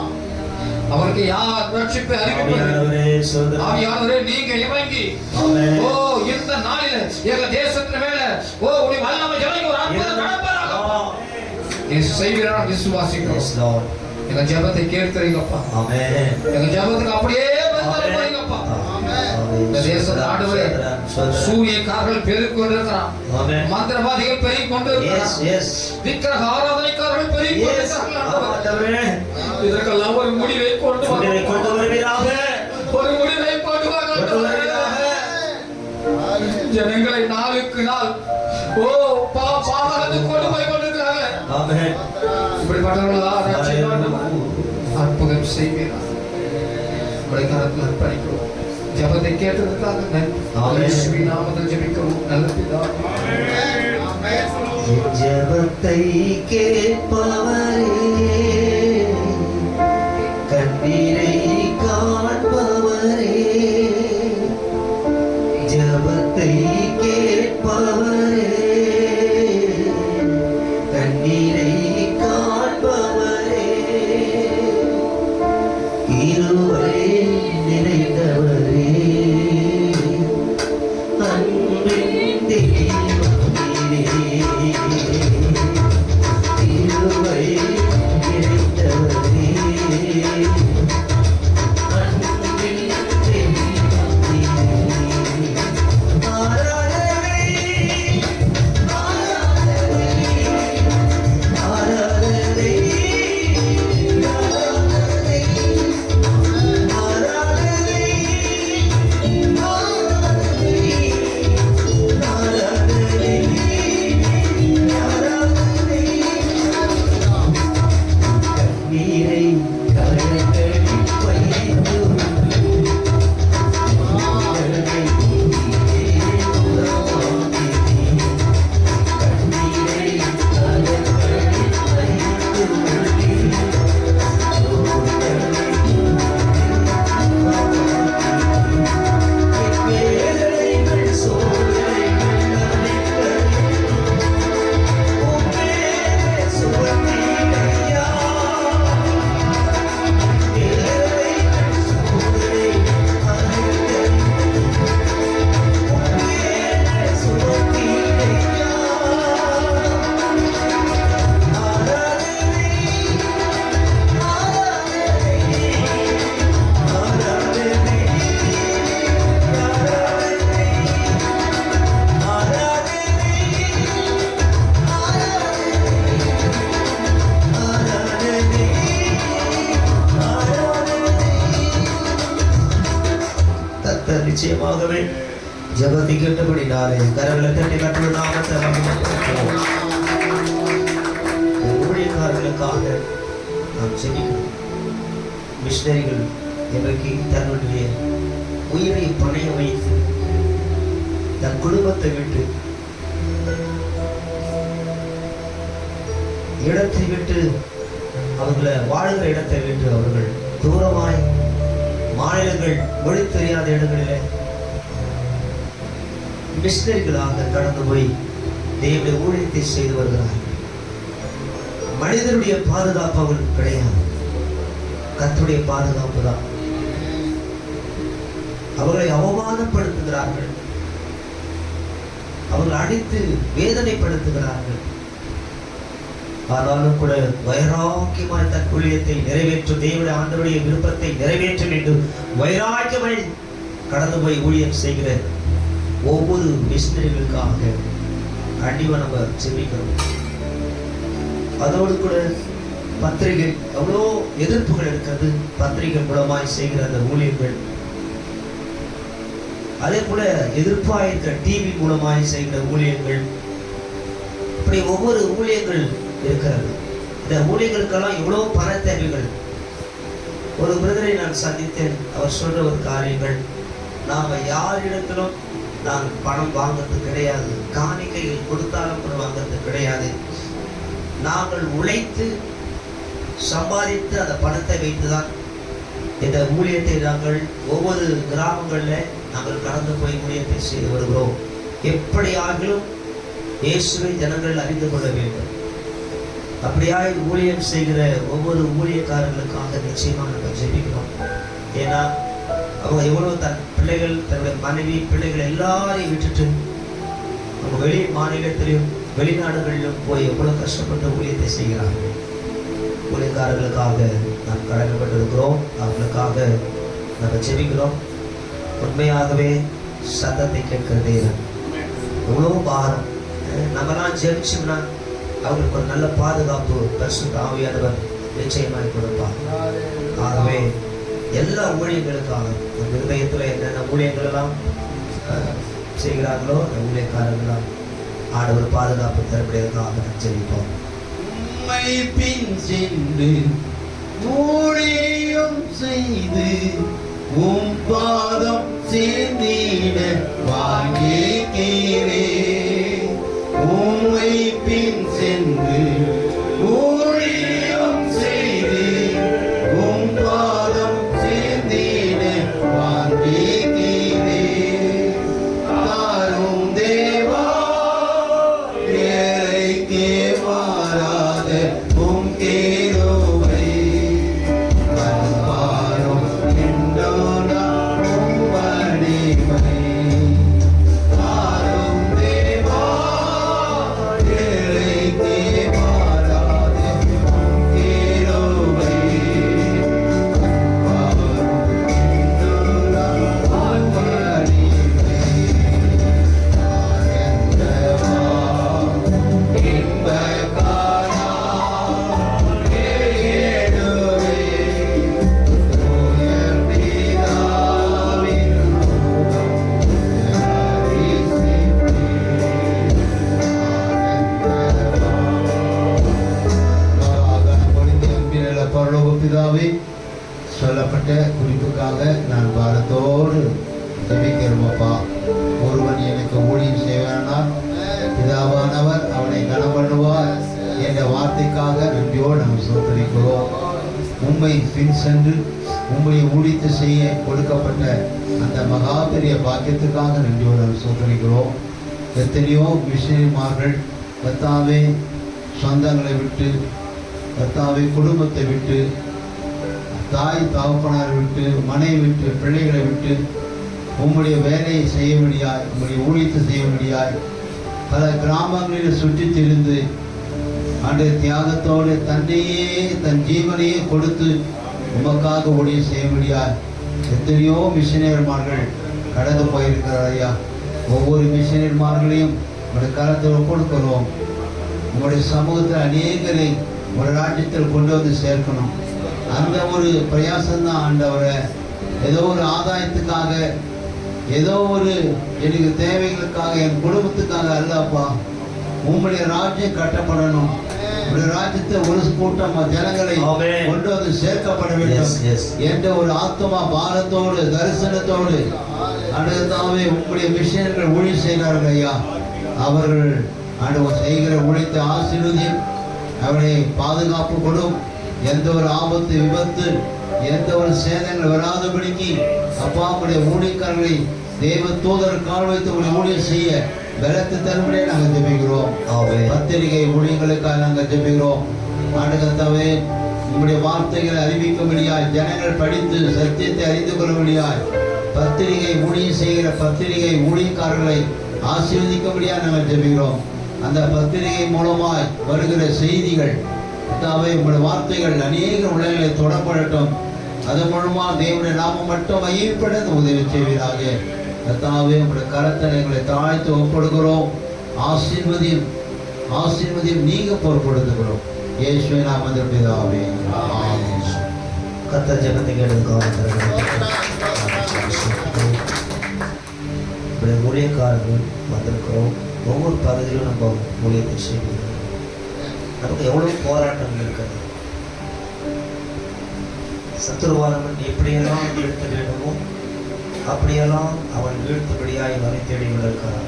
அவருக்கு யார் ரட்சிப்பை அறிவிப்பது? ஆவியானவரே நீங்க இறங்கி ஓ இந்த நாளில எங்க தேசத்தின் மேல ஓ உடைய வல்லமை இறங்கி ஒரு அற்புதம் நடப்பதாக நீ செய்வீராக விசுவாசிக்கிறோம். எங்க ஜெபத்தை கேட்கிறீங்கப்பா. எங்க ஜெபத்துக்கு அப்படியே பதில் போறீங்கப்பா. இந்த தேசத்தை ஆண்டவரே சூரியக்காரர்கள் பெருகி கொண்டிருக்கிறான், மந்திரவாதிகள் பெருகி கொண்டிருக்கிறான், விக்கிரக ஆராதனைக்காரர்கள் பெருகி கொண்டிருக்கிறார்கள். இதற்கெல்லாம் ஒரு முடிவை கொண்டு வருவீராக. ஒரு முடிவை கொண்டு வருவீராக. ஜனங்களை நாளுக்கு நாள் பாவத்துக்கு கொண்டு போய் கொண்டிருக்கிறார்கள். ஆமென். இப்படிப்பட்டவர்களா அற்புதம் செய்வீரா? உடைய கரத்தில் அர்ப்பணிக்கிறோம். ஜபத்தை கேட்டதற்காக நன்றி. நாமத்தில் ஜெபிக்கிறோம் நல்ல பிதாவே. ஜபத்தை கேட்பவரே, கண்ணீரை காண்பவரே, ஜபத்தை கேட்பவரே, கண்ணீரை காண்பவரே, இருவரே நிறைந்தவரே, அன்பின் தெய்வமே, இருவரே நிறைந்தவரே, அன்பின் தெய்வமே, ஆராதனை ஆராதனை ஆராதனை நிச்சயமாகவே ஜபத்தை கேட்டபடினாலே கரங்களை தட்டி கட்டுற நாமத்தை ஊழியக்காரர்களுக்காக நாம் செபிக்கிறோம். மிஷனரிகள் எனக்கு தன்னுடைய உயிரை பணைய வைத்து தன் குடும்பத்தை விட்டு இடத்தை விட்டு அவர்களை வாழ்கிற இடத்தை விட்டு அவர்கள் தூரமாய் மாநிலங்கள் மொழி தெரியாத இடங்களிலே மிஷனரிகளாக கடந்து போய் தேவனுடைய ஊழியத்தை செய்து வருகிறார்கள். மனிதனுடைய பாதுகாப்பு அவர்களுக்கு கிடையாது, கர்த்தருடைய பாதுகாப்பு தான். அவர்களை அவமானப்படுத்துகிறார்கள், அவர்கள் அடித்து வேதனைப்படுத்துகிறார்கள். ஆனாலும் கூட வைராக்கியமாய் தன் ஊழியத்தை நிறைவேற்றும் தேவனுடைய ஆண்டவருடைய விருப்பத்தை நிறைவேற்றும் என்று வைராக்கியமாய் கடந்து போய் ஊழியம் செய்கிற ஒவ்வொரு மிஷனரிகளுக்காக கண்டிப்பா நம்ம செபிக்கிறோம். அதோடு கூட பத்திரிகை எவ்வளோ எதிர்ப்புகள் இருக்கிறது. பத்திரிகை மூலமாய் செய்கிற அந்த ஊழியர்கள், அதே போல எதிர்ப்பாக இருக்கிற டிவி மூலமாய் செய்கிற ஊழியர்கள், இப்படி ஒவ்வொரு ஊழியர்கள் இருக்கிறது. இந்த ஊழியர்களுக்கெல்லாம் எவ்வளோ பண தேவைகள். ஒரு பிரதரை நான் சந்தித்தேன். அவர் சொல்ற ஒரு காரியங்கள், நாம யாரிடத்திலும் நான் பணம் வாங்கிறது கிடையாது, காணிக்கைகள் கொடுத்தாலும் கூட வாங்கிறது கிடையாது. நாங்கள் உழைத்து சம்பாதித்து அந்த பணத்தை வைத்துதான் இந்த ஊழியத்தை நாங்கள் ஒவ்வொரு கிராமங்களில் நாங்கள் கடந்து போய் ஊழியத்தை செய்து வருகிறோம். எப்படி ஆகிலும் இயேசுவை ஜனங்கள் அறிந்து கொள்ள வேண்டும். அப்படியாய் ஊழியம் செய்கிற ஒவ்வொரு ஊழியக்காரர்களுக்காக நிச்சயமாக நம்ம ஜெபிக்கிறோம். ஏன்னா அவங்க எவ்வளவு தன் பிள்ளைகள், தன்னுடைய மனைவி பிள்ளைகள் எல்லாரையும் விட்டுட்டு அவங்க வெளி மாநிலத்திலும் வெளிநாடுகளிலும் போய் எவ்வளவு கஷ்டப்பட்டு ஊழியத்தை செய்கிறார்கள். ஊழியக்காரர்களுக்காக நாம் கடமைப்பட்டிருக்கிறோம். அவர்களுக்காக நம்ம ஜெபிக்கிறோம். உண்மையாகவே சத்தத்தை கேட்கிற தேவன் எவ்வளோ பாரம். நம்மலாம் ஜெபிச்சோம்னா அவங்களுக்கு ஒரு நல்ல பாதுகாப்பு பரிசுத்த ஆவியானவர் நிச்சயமாய் கொடுப்பார். ஆகவே எல்லா ஊழியர்களுக்காக இருதயத்தில் என்னென்ன ஊழியங்கள் எல்லாம் செய்கிறார்களோ அந்த ஊழியக்காரர்களால் ஆண்டவர் பாதுகாப்பு தரப்படுவதற்காக ஜெபிப்போம். உம்மை பின் சென்று ஊழியம் செய்து உம் பாதம் சேர்ந்திட வாங்கிக்கிறேன். உம்மை பின் சென்று ஊழியம் செய்து உம் பாதம் சேர்ந்திட வாங்கிக்கிறேன். தாரும் தேவா ஏழைக்கே மாறாத உம் கிருபை வந்தாரும் என்றோனா உம் வடிவை. தாரும் தேவா ஏழைக்கே மாறாத உம் கிருபை வந்தாரும் என்றோனா உம் வடிவை. பரலோக பிதாவே, சொல்லப்பட்ட குறிப்புக்காக நான் பாரத்தோடு ஜெபிக்கிறோமப்பா. ஒருவன் எனக்கு ஊழியம் செய்வானால் பிதாவானவர் அவனை கனம் பண்ணுவார் என்ற வார்த்தைக்காக நன்றியோடு நாம் சோதரிக்கிறோம். உம்மை பின் சென்று உம்மை ஊழித்து செய்ய கொடுக்கப்பட்ட அந்த மகா பெரிய பாக்கியத்துக்காக நன்றியோடு நாம் சோதரிக்கிறோம். எத்தனையோ மிஷனரிமார்கள் கர்த்தாவே சொந்தங்களை விட்டு, கர்த்தாவே குடும்பத்தை விட்டு, தாய் தகப்பனாரை விட்டு, மனைவி விட்டு, பிள்ளைகளை விட்டு உம்முடைய வேலையை செய்ய முடியாய், உம்முடைய ஊழியத்தை செய்ய முடியாய் பல கிராமங்களில் சுற்றி திரிந்து அன்றைய தியாகத்தோடு தன்னையே தன் ஜீவனையே கொடுத்து உமக்காக ஊழியம் செய்ய முடியாய் எத்தனையோ மிஷனரிமார்கள் கடந்து போயிருக்கிறார் ஐயா. ஒவ்வொரு மிஷனரிமார்களையும் உங்களுடைய கரத்தில் கொடுக்கிறோம். உங்களுடைய சமூகத்தில் அநேகரை ஒரு ராஜ்யத்தில் கொண்டு வந்து சேர்க்கணும். அந்த ஒரு பிரயாசம்தான் ஆண்டவரை. ஏதோ ஒரு ஆதாயத்துக்காக, ஏதோ ஒரு எனக்கு தேவைகளுக்காக, என் குடும்பத்துக்காக அல்லப்பா. உங்களுடைய ராஜ்யம் கட்டப்படணும். உங்களுடைய ராஜ்யத்தை ஒரு கூட்டம் ஜனங்களை கொண்டு வந்து சேர்க்கப்பட வேண்டும் என்ற ஒரு ஆத்மா பாரத்தோடு தரிசனத்தோடு அடுத்தாவே உங்களுடைய மிஷனர்கள் ஊழியம் செய்கிறார்கள் ஐயா. அவர்கள் ஆண்டவர் செய்கிற ஊழியத்தை ஆசீர்வதியும், அவரை பாதுகாப்பு கொடும். எந்த ஒரு ஆபத்து, விபத்து, எந்த ஒரு சேதங்கள் வராதபடிக்கு அப்பா உங்களுடைய ஊழியக்காரர்களை தேவ தூதர் கால் வைத்து உங்களுடைய ஊழியம் செய்ய பலத்தை தரும்படியே நாங்கள் ஜெபிக்கிறோம். பத்திரிகை ஊழியங்களுக்காக நாங்கள் ஜெபிக்கிறோம். ஆண்டகத்தாவே உங்களுடைய வார்த்தைகளை அறிவிக்கும்படியாய், ஜனங்கள் படித்து சத்தியத்தை அறிந்து கொள்ளும்படியாய் பத்திரிகை ஊழியம் செய்கிற பத்திரிகை ஊழியக்காரர்களை ஆசீர்வதிக்கும்படியாக நாங்கள் ஜெபிக்கிறோம். அந்த பத்திரிகை மூலமாய் வருகிற செய்திகள் கர்த்தாவே உங்களுடைய வார்த்தைகள் அநேக உலகங்களை தொடப்படட்டும். அதன் மூலமாக தேவனுடைய நாமம் மட்டும் மையப்பட உதவி செய்வீராக. கர்த்தாவே உங்களுடைய கரத்தை எங்களை தாழ்த்து ஒப்படுகிறோம். ஆசீர்வதியும் ஆசீர்வதியும் நீங்க பொறுப்படுத்துகிறோம். இயேசுவின் நாமத்தில் பிதாவே, ஆமென். கர்த்தர் ஜெபத்தை கேட்டதுக்காக ஊழியக்காரர்கள் வந்திருக்கிறோம். ஒவ்வொரு பகுதியிலும் நம்ம ஊழியத்தை செய்கிறோம். நமக்கு எவ்வளவு போராட்டங்கள் இருக்கிறது. சத்துருவானவன் எப்படியெல்லாம் வீழ்த்த வேண்டுமோ அப்படியெல்லாம் அவன் வீழ்த்தபடியாய் வரை தேடி கொண்டிருக்கிறான்.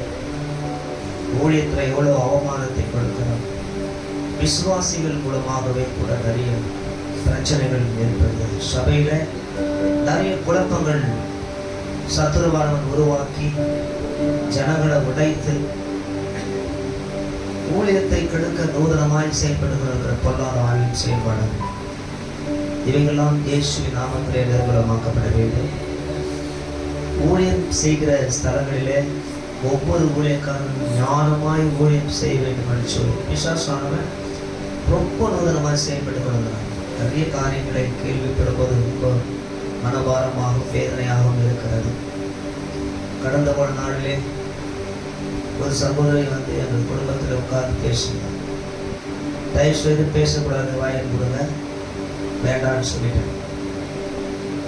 ஊழியத்தில் எவ்வளவு அவமானத்தை கொடுக்கிறான். விசுவாசிகள் மூலமாகவே கூட நிறைய பிரச்சனைகள் ஏற்படுகிறது. சபையில நிறைய குழப்பங்கள் சத்துருவானவன் உருவாக்கி ஜனங்களை உடைத்து ஊழியத்தை கெடுக்க நூதனமாய் செயல்படுகிற பொல்லாத ஆவியின் செயல்பாடு இவைகளாம் இயேசுவின் நாமத்திலே நிர்மூலமாக்கப்பட வேண்டும். ஊழியம் செய்கிற ஸ்தலங்களிலே ஒவ்வொரு ஊழியக்காரனும் ஞானமாய் ஊழியம் செய்ய வேண்டும் என்று சொல்லி பிசாசானவன் ரொம்ப நூதனமாய் செயல்பட்டு கொள்கிறான். நிறைய காரியங்களை கேள்விப்படும்போது ரொம்ப மனபாரமாகவும் வேதனையாகவும் இருக்கிறது. கடந்த ஒரு நாளிலே ஒரு சகோதரி வந்து எங்கள் குடும்பத்தில் உட்கார்ந்து பேசினார். தயவு செய்து பேசக்கூடாது, வாயில் கொடுங்க வேண்டான்னு சொல்லிட்டேன்.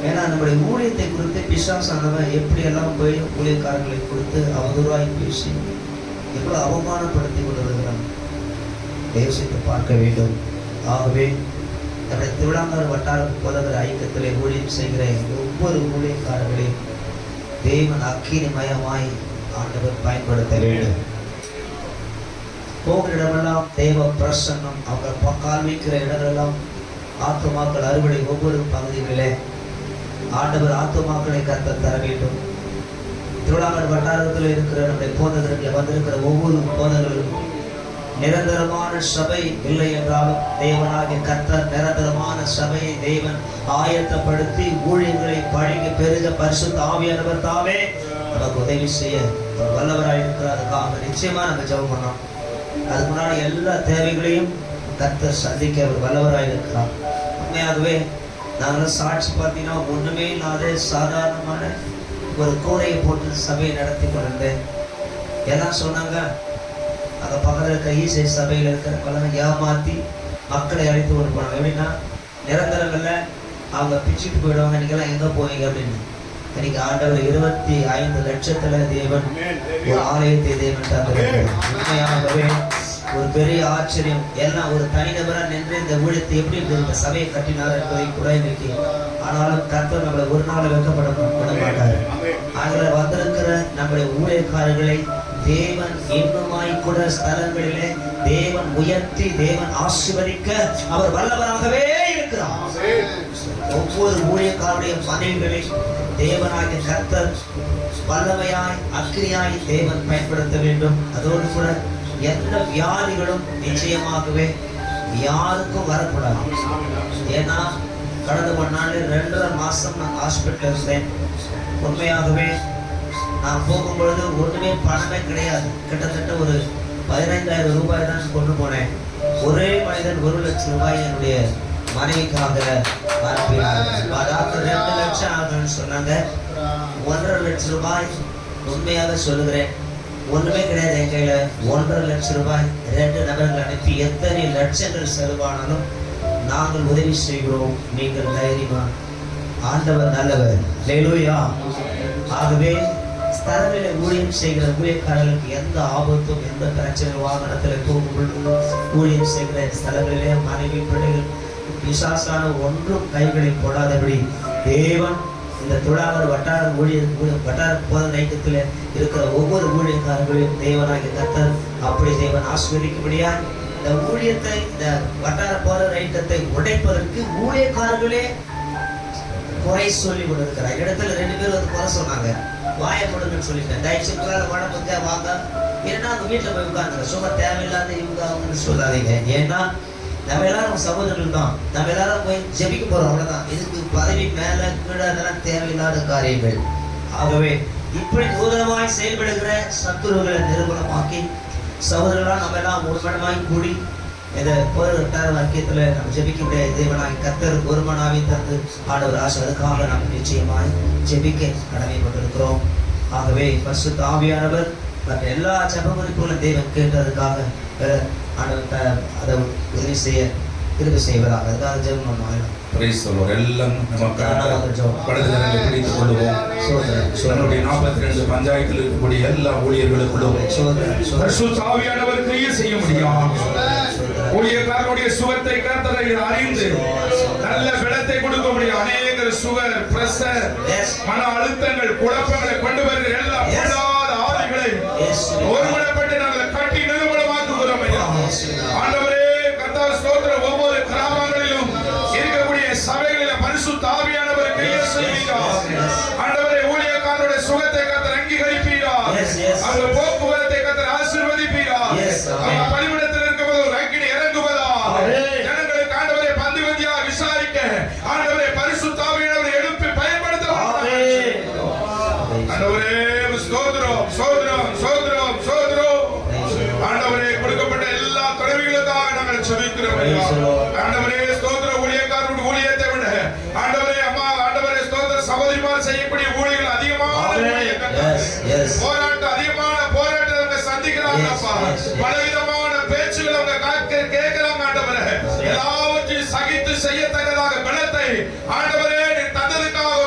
ஏன்னா நம்முடைய ஊழியத்தை குறித்து பிசாசானவன் எப்படியெல்லாம் போய் ஊழியக்காரர்களை குறித்து அவதூறாய் பேசி எவ்வளவு அவமானப்படுத்தி கொண்டு வருகிறான். யோசித்து பார்க்க வேண்டும். ஆகவே நம்முடைய திருவிழாங்கர் வட்டார போதகர் ஐக்கியத்திலே ஊழியம் செய்கிற ஒவ்வொரு ஊழியக்காரர்களையும் தேவன் அக்கினிமயமாய் ஆண்டவர் பயன்படுத்த வேண்டும். போகிற இடமெல்லாம் தேவ பிரசன்னம், அவங்க காண்பிக்கிற இடமெல்லாம் ஆத்துமாக்கள் அறுவடை. ஒவ்வொரு பகுதிகளிலே ஆண்டவர் ஆத்துமாக்களை கர்த்தர் தர வேண்டும். திருவிழாங்கர் வட்டாரத்தில் இருக்கிற நம்முடைய போதகர்களை வந்திருக்கிற ஒவ்வொரு போதகர்களும் நிரந்தரமான சபை இல்லை என்றாலும் தேவனாகிய கர்த்தர் நிரந்தரமான சபையை தேவன் ஆயத்தப்படுத்தி ஊழியர்களை பழகி பெருக பரிசுத்த ஆவியானவர் தாமே நமக்கு உதவி செய்ய வல்லவராக இருக்கிறதுக்காக நிச்சயமா நம்ம ஜெபம் பண்ணோம். அதுக்கு முன்னாடி எல்லா தேவைகளையும் கர்த்தர் சந்திக்க அவர் வல்லவராக இருக்கிறார். உண்மையாகவே நாங்களும் சாட்சி பார்த்தீங்கன்னா ஒண்ணுமே இல்லாத சாதாரணமான ஒரு கூரையை போட்டு சபையை நடத்தி கொண்டிருந்தேன். எல்லாம் சொன்னாங்க அங்கே பக்கத்தில் இருக்கிற ஈசை சபையில் இருக்கிறவங்களாம் ஏமாற்றி மக்களை அழைத்து கொண்டு போனாங்க. எப்படின்னா நிரந்தரங்கள்ல அவங்க பிச்சுட்டு போயிடுவாங்க, நீங்களாம் எங்கே போவீங்க அப்படின்னு. இன்னைக்கு ஆண்டவர் 25 லட்சத்துல தேவன் ஒரு ஆலயத்தை தேவன் தந்திருக்கிறார். உண்மையாகவே ஒரு பெரிய ஆச்சரியம். எல்லாம் ஒரு தனிநபரா நின்று இந்த ஊழியத்தை எப்படி இந்த சபையை கட்டினார் என்பதை கூட இன்னைக்கு. ஆனாலும் கர்த்தர் நம்மளை ஒரு நாள் வைக்கப்பட மாட்டார். அதில் வந்திருக்கிற நம்முடைய ஊழியக்காரர்களை தேவன் இன்னுமாய் கூட ஸ்தலங்களிலே தேவன் உயர்த்தி தேவன் ஆசீர்வதிக்க அவர் வல்லவராகவே இருக்கிறார். ஒவ்வொரு ஊழியக்காரருடைய மனைவிகளை தேவனாகிய கர்த்தர் வல்லமையாய் அக்கினியாய் தேவன் பயன்படுத்த வேண்டும். அதோடு கூட எந்த வியாதிகளும் நிச்சயமாகவே யாருக்கும் வரக்கூடாது. ஏன்னா கடந்த 1 நாள் 2.5 மாசம் நான் ஹாஸ்பிட்டல் இருந்தேன். உண்மையாகவே நான் போகும்பொழுது ஒன்றுமே பணமே கிடையாது. கிட்டத்தட்ட ஒரு 15,000 ரூபாய் தான் கொண்டு போனேன். ஒரே மனிதன் 1 லட்சம் ரூபாய் என்னுடைய மனைவிக்காக அனுப்பினார். அதாவது 2 லட்சம் ஆகும்னு சொன்னாங்க. 1.5 லட்சம் ரூபாய் உண்மையாக சொல்லுகிறேன், ஒண்ணுமே கிடையாது என் கையில. 1.5 லட்சம் ரூபாய் 2 நபர்கள் அனுப்பி எத்தனை லட்சங்கள் செலவானாலும் நாங்கள் உதவி செய்கிறோம். நீங்கள் தைரியமா, ஆண்டவர் நல்லவர். ஹல்லேலூயா. ஆகவே ஸ்தலங்களில் ஊழியம் செய்கிற ஊழியக்காரர்களுக்கு எந்த ஆபத்தும் எந்த பிரச்சனை வாகனத்தில் போகும்பொழுது ஊழியம் செய்கிற ஸ்தலங்களிலே மனைவி பிள்ளைகள் பிசாசான ஒன்றும் கைகளை போடாதபடி தேவன் இந்த துளாகர் வட்டார போதனை ஐக்கியத்தில் இருக்கிற ஒவ்வொரு ஊழியக்காரர்களையும் தேவனாகிய கர்த்தர் அப்படி தேவன் ஆசீர்வதிக்கும்படியா இந்த ஊழியத்தை இந்த வட்டார போதனை ஐக்கியத்தை உடைப்பதற்கு ஊழியக்காரர்களே குறை சொல்லி கொண்டிருக்கிறார். இடத்துல 2 பேர் வந்து குறை சொன்னாங்க. வாயை போடுங்கன்னு சொல்லிட்டேன். தயவுசெய்து வாழ முடிஞ்சா வாங்க, ஏன்னா அவங்க வீட்டில் போய் உட்காந்துங்க. சும்மா தேவையில்லாத இவங்க அவங்கன்னு சொல்லாதீங்க. ஏன்னா நம்ம எல்லாரும் சகோதரர்கள் தான். நம்ம எல்லாரும் போய் ஜெபிக்க போறோம், அவ்வளவுதான். இதுக்கு பதவி மேல கீழே அதெல்லாம் தேவையில்லாத காரியங்கள். ஆகவே இப்படி தூரமாய் செயல்படுகிற சத்துருகளை நிரூபணமாக்கி சகோதரர்களாக நம்ம எல்லாம் ஒருமனமாய் கூடி இந்த வட்டார வாக்கியத்துல நம்ம ஜெபிக்க தேவனாய் கர்த்தர் ஒருமனாவை தந்து ஆண்டவர் ஆசீர்வாதத்துக்காக நாம் நிச்சயமாய் ஜெபிக்க கடமைப்பட்டிருக்கிறோம். ஆகவே பரிசுத்த ஆவியானவர் மற்ற எல்லா ஜெப குறிப்புகளும் தேவன் கேட்டதுக்காக ஆண்டவர் அதை உதவி செய்ய திருப்பி செய்வதாக அதுக்காக ஜெபம் பண்ணுவாங்க. எல்லாம் பிடித்துக் கொள்வோம். நம்முடைய 42 பஞ்சாயத்தில் இருக்கக்கூடிய எல்லா ஊழியர்களுக்குள்ளும் ஆவியானவர் கிரியை செய்ய முடியும். ஊழியக்காரனுடைய சுகத்தை கர்த்தரை அறிந்து நல்ல விடத்தை கொடுக்க முடியும். அநேகர் சுகர், பிரஷர், மன அழுத்தங்கள், குழப்பங்களை கொண்டு வருகிற எல்லா பொல்லாத ஆவிகளை ஒருமுறைப்பட்டு நாங்கள் கட்டி நிறுவனமாக்குகிறோம். ஆண்டவரே கர்த்தர் ஸ்தோத்திரம். ஒவ்வொரு கிராமங்களிலும் இருக்கக்கூடிய சபைகளில பரிசுத்த ஆவியானவர் கிரியை செய்கிறார். ஆண்டவரே ஊழியக்காரனுடைய சுகத்தை கர்த்தர் அங்கீகரிப்பீரா. அவங்க போக்குவரத்தை கர்த்தர் ஆசீர்வதிப்பீரா. அவங்க பணிவிடத்தில் இருக்கும்போது ஒரு அக்கினி இறங்குவதா. ஜனங்களுக்கு ஆண்டவரை பந்துவதியா விசாரிக்க ஆண்டவரை பரிசுத்த ஆவியானவரை எழுப்பி பயன்படுத்த ஆண்டவரே ஸ்தோத்திரம் ஸ்தோத்திரம் ஸ்தோத்திரம் ஸ்தோத்திரம். ஆண்டவரே கொடுக்கப்பட்ட எல்லா கடமைகளுக்காக நாங்கள் செபிக்கிறோம். ஆண்டவரே ஸ்தோத்திரம். ஊழியக்காரருடைய ஊழியத்தை விட ஆண்டவரே அம்மா ஆண்டவரே ஸ்தோத்திரம் சகோதரிமார் செய்யக்கூடிய ஊழியர்கள் அதிகமான போராட்டம் அதிகமான போராட்டத்தை சந்திக்கிறாங்க. பலவிதமான பேச்சுகள் அவங்க கேட்கிறாங்க. ஆண்டவரே எல்லாவற்றையும் சகித்து செய்யத்தக்கதாக பலத்தை ஆண்டவரே தந்ததுக்காக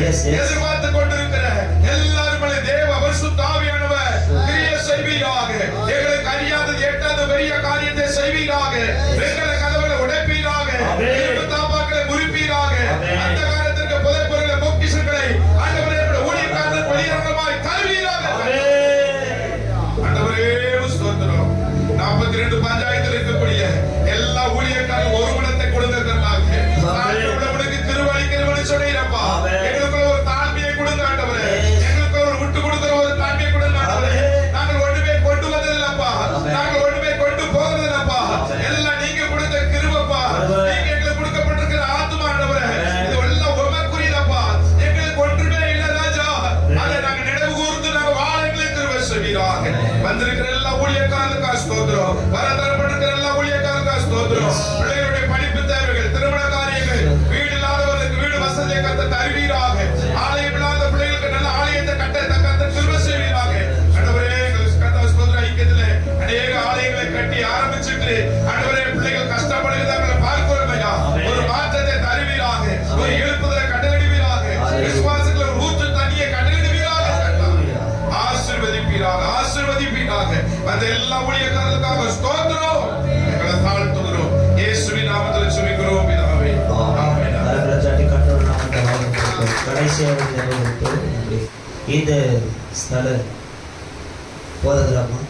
Yes, yes. எதிர்பார்த்து கொண்டிருக்கிற எல்லாரும் தேவ பரிசுத்த ஆவியானவர் கிரியை செய்வீராக. எங்களுக்கு அறியாதது எட்டாவது பெரிய காரியத்தை செய்வீராக. எங்களை கதவுகளை உடைப்பீராக. இரும்பு தாப்பாக்களை முறிப்பீராக. அந்த காலத்திற்கு புதைப்பொருளை பொக்கிஷங்களை ஆண்டவரே ஊழியக்காரர்கள் வெளியரங்கமாய் தருவீராக. ஆண்டவரே ஸ்தோத்திரம். 42 பஞ்சாயத்தில் இருக்கக்கூடிய எல்லா ஊழியக்காரர்கள் ஒரு குணத்தை கொடுத்திருக்கிறாங்க. உள்ளவனுக்கு திருவழி சொல்லிடப்பா. எங்களுக்குள்ள ஒரு தாழ்மையை கொடுங்க ஆண்டவரே. எங்களுக்குள்ள ஒரு விட்டு கொடுக்கிற ஒரு தாழ்மையை கொடுங்க ஆண்டவரே. நாங்கள் ஒண்ணுமே கொண்டு வந்ததில்லப்பா. நாங்கள் ஒண்ணுமே கொண்டு போகிறதில்லப்பா. எல்லாம் நீங்க கொடுத்த கிருபைப்பா. நீங்க எங்களுக்கு கொடுக்கப்பட்டிருக்கிற ஆத்துமா ஆண்டவரே. இது எல்லாம் உமக்குரியதப்பா. எங்களுக்கு ஒன்றுமே இல்லை ராஜா. அதை நாங்க நினைவு கூர்ந்து நாங்க வாழ எங்களுக்கு கிருபை செய்வீராக. வந்திருக்கிற எல்லா ஊழியக்காரர்களுக்காக ஸ்தோத்திரம். வரதரப்பட்டிருக்கிற எல்லா ஊழியக்காரர்களுக்காக ஸ்தோத்திரம். பிள்ளைகளுடைய படிப்பு தேவைகள், திருமண காரியங்கள், வீடு இல்லாதவர்களுக்கு வீடு வசதியை கத்த தருவீராக. ஆலயம் இல்லாத பிள்ளைகளுக்கு நல்ல ஆலயத்தை கட்ட கிருபை செய்வீராக. ஆண்டவரே கர்த்தர் ஸ்தோத்திர ஐக்கியத்திலே அநேக ஆலயங்களை கட்டி ஆரம்பிச்சிட்டு ஆண்டவரே பிள்ளைகள் கஷ்டப்படுகிறவர்களை பார்க்கிறோம் ஐயா. ஒரு மாற்றத்தை தருவீராக. ஒரு எழுப்புதலை கட்டளிடுவீராக. விசுவாசத்துல ஒரு ஊற்று தண்ணியை கட்டளிடுவீராக. ஆசீர்வதிப்பீராக. ஆசீர்வதிப்பீராக. அந்த எல்லா ஊழியக்காரர்களுக்காக ஸ்தோத்திரம். எங்களை தாழ்த்துகிறோம். இயேசுவின் நாமத்தில் ஜெபிக்கிறோம் பிதாவே. ஆமென். கடைசியாக இந்த ஸ்தல போதகிராமம்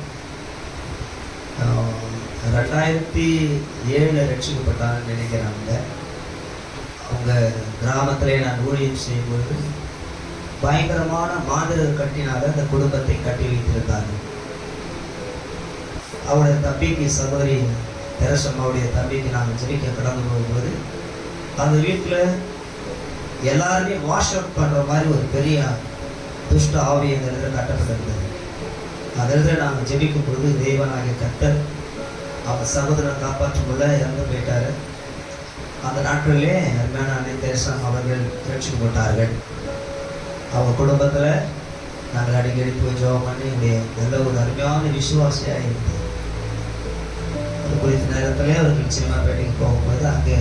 2007 ரட்சிக்கப்பட்டான்னு நினைக்கிறாங்க. அவங்க கிராமத்திலே நான் ஊழியம் செய்யும்போது பயங்கரமான மாதர் கட்டினால அந்த குடும்பத்தை கட்டி வைத்திருந்தாங்க. அவருடைய தம்பிக்கு, சகோதரி தெரசம்மாவுடைய தம்பிக்கு நாங்கள் ஜெபிக்க கடந்து போகும்போது அந்த வீட்டில் எல்லாருமே வாஷ் அவுட் பண்ணுற மாதிரி ஒரு பெரிய துஷ்ட ஆவி அந்த இடத்துல கட்டப்பட்டிருந்தது. அந்த இடத்துல நாங்கள் ஜெபிக்கும் பொழுது தேவனாகிய கர்த்தர் அவங்க சகோதரனை காப்பாற்றும் போல இறந்து போயிட்டார். அந்த நாட்களிலே அருமையான அன்னை தெரசா அவர்கள் ரட்சிக்கப்பட்டார்கள். அவங்க குடும்பத்தில் நாங்கள் அடிக்கடி போய் ஜெபம் பண்ணி என்னுடைய நல்ல ஒரு அருமையான விசுவாசியாக இருந்தது. அது குறித்த நேரத்தில் அவர்கள் சினிமா பேட்டைக்கு போகும்போது அங்கே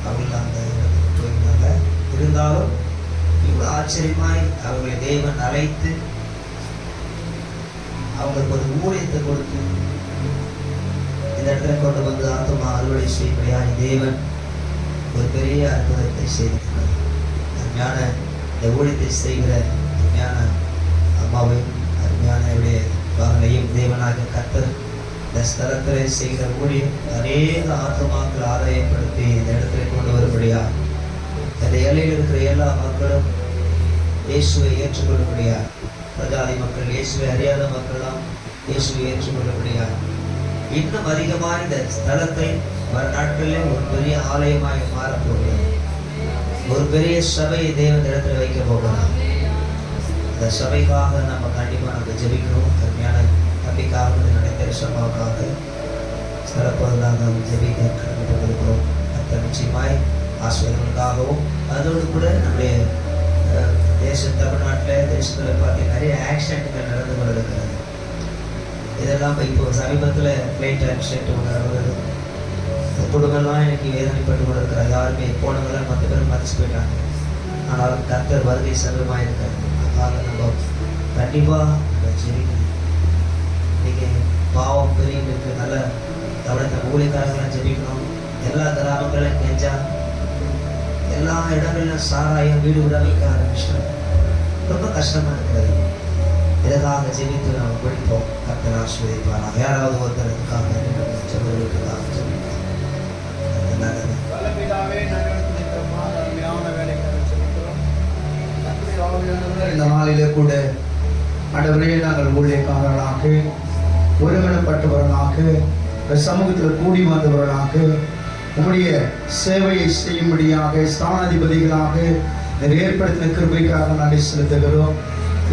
அவர்கள் அந்த போயிருந்தாங்க. இருந்தாலும் இவ்வளோ ஆச்சரியமாய் அவர்களை தேவன் அழைத்து அவங்களுக்கு ஒரு ஊழியத்தை கொடுத்து இந்த இடத்துல கொண்டு வந்து ஆத்மா அறுவடை செய்யும்படியாக தேவன் ஒரு பெரிய அற்புதத்தை செய்திருக்கிறார். அருமையான இந்த ஊழியத்தை செய்கிற அருமையான அம்மாவையும் அருமையான என்னுடைய மகளையும் தேவனாக கர்த்தர் இந்த ஸ்தலத்தில் செய்கிற ஊழியம் அநேக ஆத்மாக்கள் ஆதாயப்படுத்தி இந்த இடத்துல கொண்டு வரும்படியா இந்த எல்லையில் இருக்கிற எல்லா மக்களும் இயேசுவை ஏற்றுக்கொள்ளும்படியா, பிரஜாதி மக்கள் இயேசுவை அறியாத மக்களும் இயேசுவை ஏற்றுக்கொள்ளும்படியா இன்னும் அதிகமாக இந்த ஸ்தலத்தை வர நாட்களில் ஒரு பெரிய ஆலயமாக மாறப்போகிறது. ஒரு பெரிய சபையை தேவன் இடத்துல வைக்க போகிறார். அந்த சபைக்காக நம்ம கண்டிப்பாக நம்ம ஜெபிக்கிறோம். அருமையான தம்பிக்காக நினைத்த சபாவுக்காக சிறப்பதாக ஜெபிக்க கடமைப்பட்டிருக்கிறோம். அந்த நிச்சயமாய் ஆசிரியர்களுக்காகவும் அதோடு கூட நம்முடைய தமிழ்நாட்டில் தேசத்தில் பார்த்தீங்கன்னா நிறைய ஆக்சிடென்ட்கள் நடந்து கொண்டிருக்கிறது. இதெல்லாம் இப்போ சமீபத்தில் ஃப்ளைட் ஆக்சிடென்ட் ஒன்று நடந்தது. குடும்பம்லாம் எனக்கு வேதனைப்பட்டு கொண்டிருக்கிறார். யாருமே போனவங்களாம் 10 பேர் மதிச்சு போயிட்டாங்க. ஆனாலும் கர்த்தர் வருகை சமயமாக இருக்காரு. அதனால நம்ம கண்டிப்பாக நம்ம ஜெபிக்கணும். இன்னைக்கு பாவம் பெரியவங்களுக்கு நல்ல கவனத்தை ஊழியக்காரங்களாம் ஜெபிக்கணும். எல்லா கிராமங்களும் கெஞ்சா எல்லா இடங்களிலும் சாராயம் வீடு விட வைக்க ஆரம்பிச்சிட்டாங்க. ரொம்ப கஷ்டமா இருக்கிறது. இதற்காக ஜெபித்து நம்ம படிப்போம். கர்த்தர் ஆசீர்வதிப்பார். யாராவது ஒருத்தருக்காக சொல்வதற்காக ஜெபிப்போம். இந்த நாளிலே கூட ஆண்டவரே நாங்கள் ஊழியக்காரர்களாக ஒருமனப்பட்டவர்களாக சமூகத்தில் கூடி வந்தவர்களாக உம்முடைய சேவையை செய்யும்படியாக ஸ்தானாதிபதிகளாக ஏற்படுத்தின கிருபைக்காக நன்றி செலுத்துகிறோம்.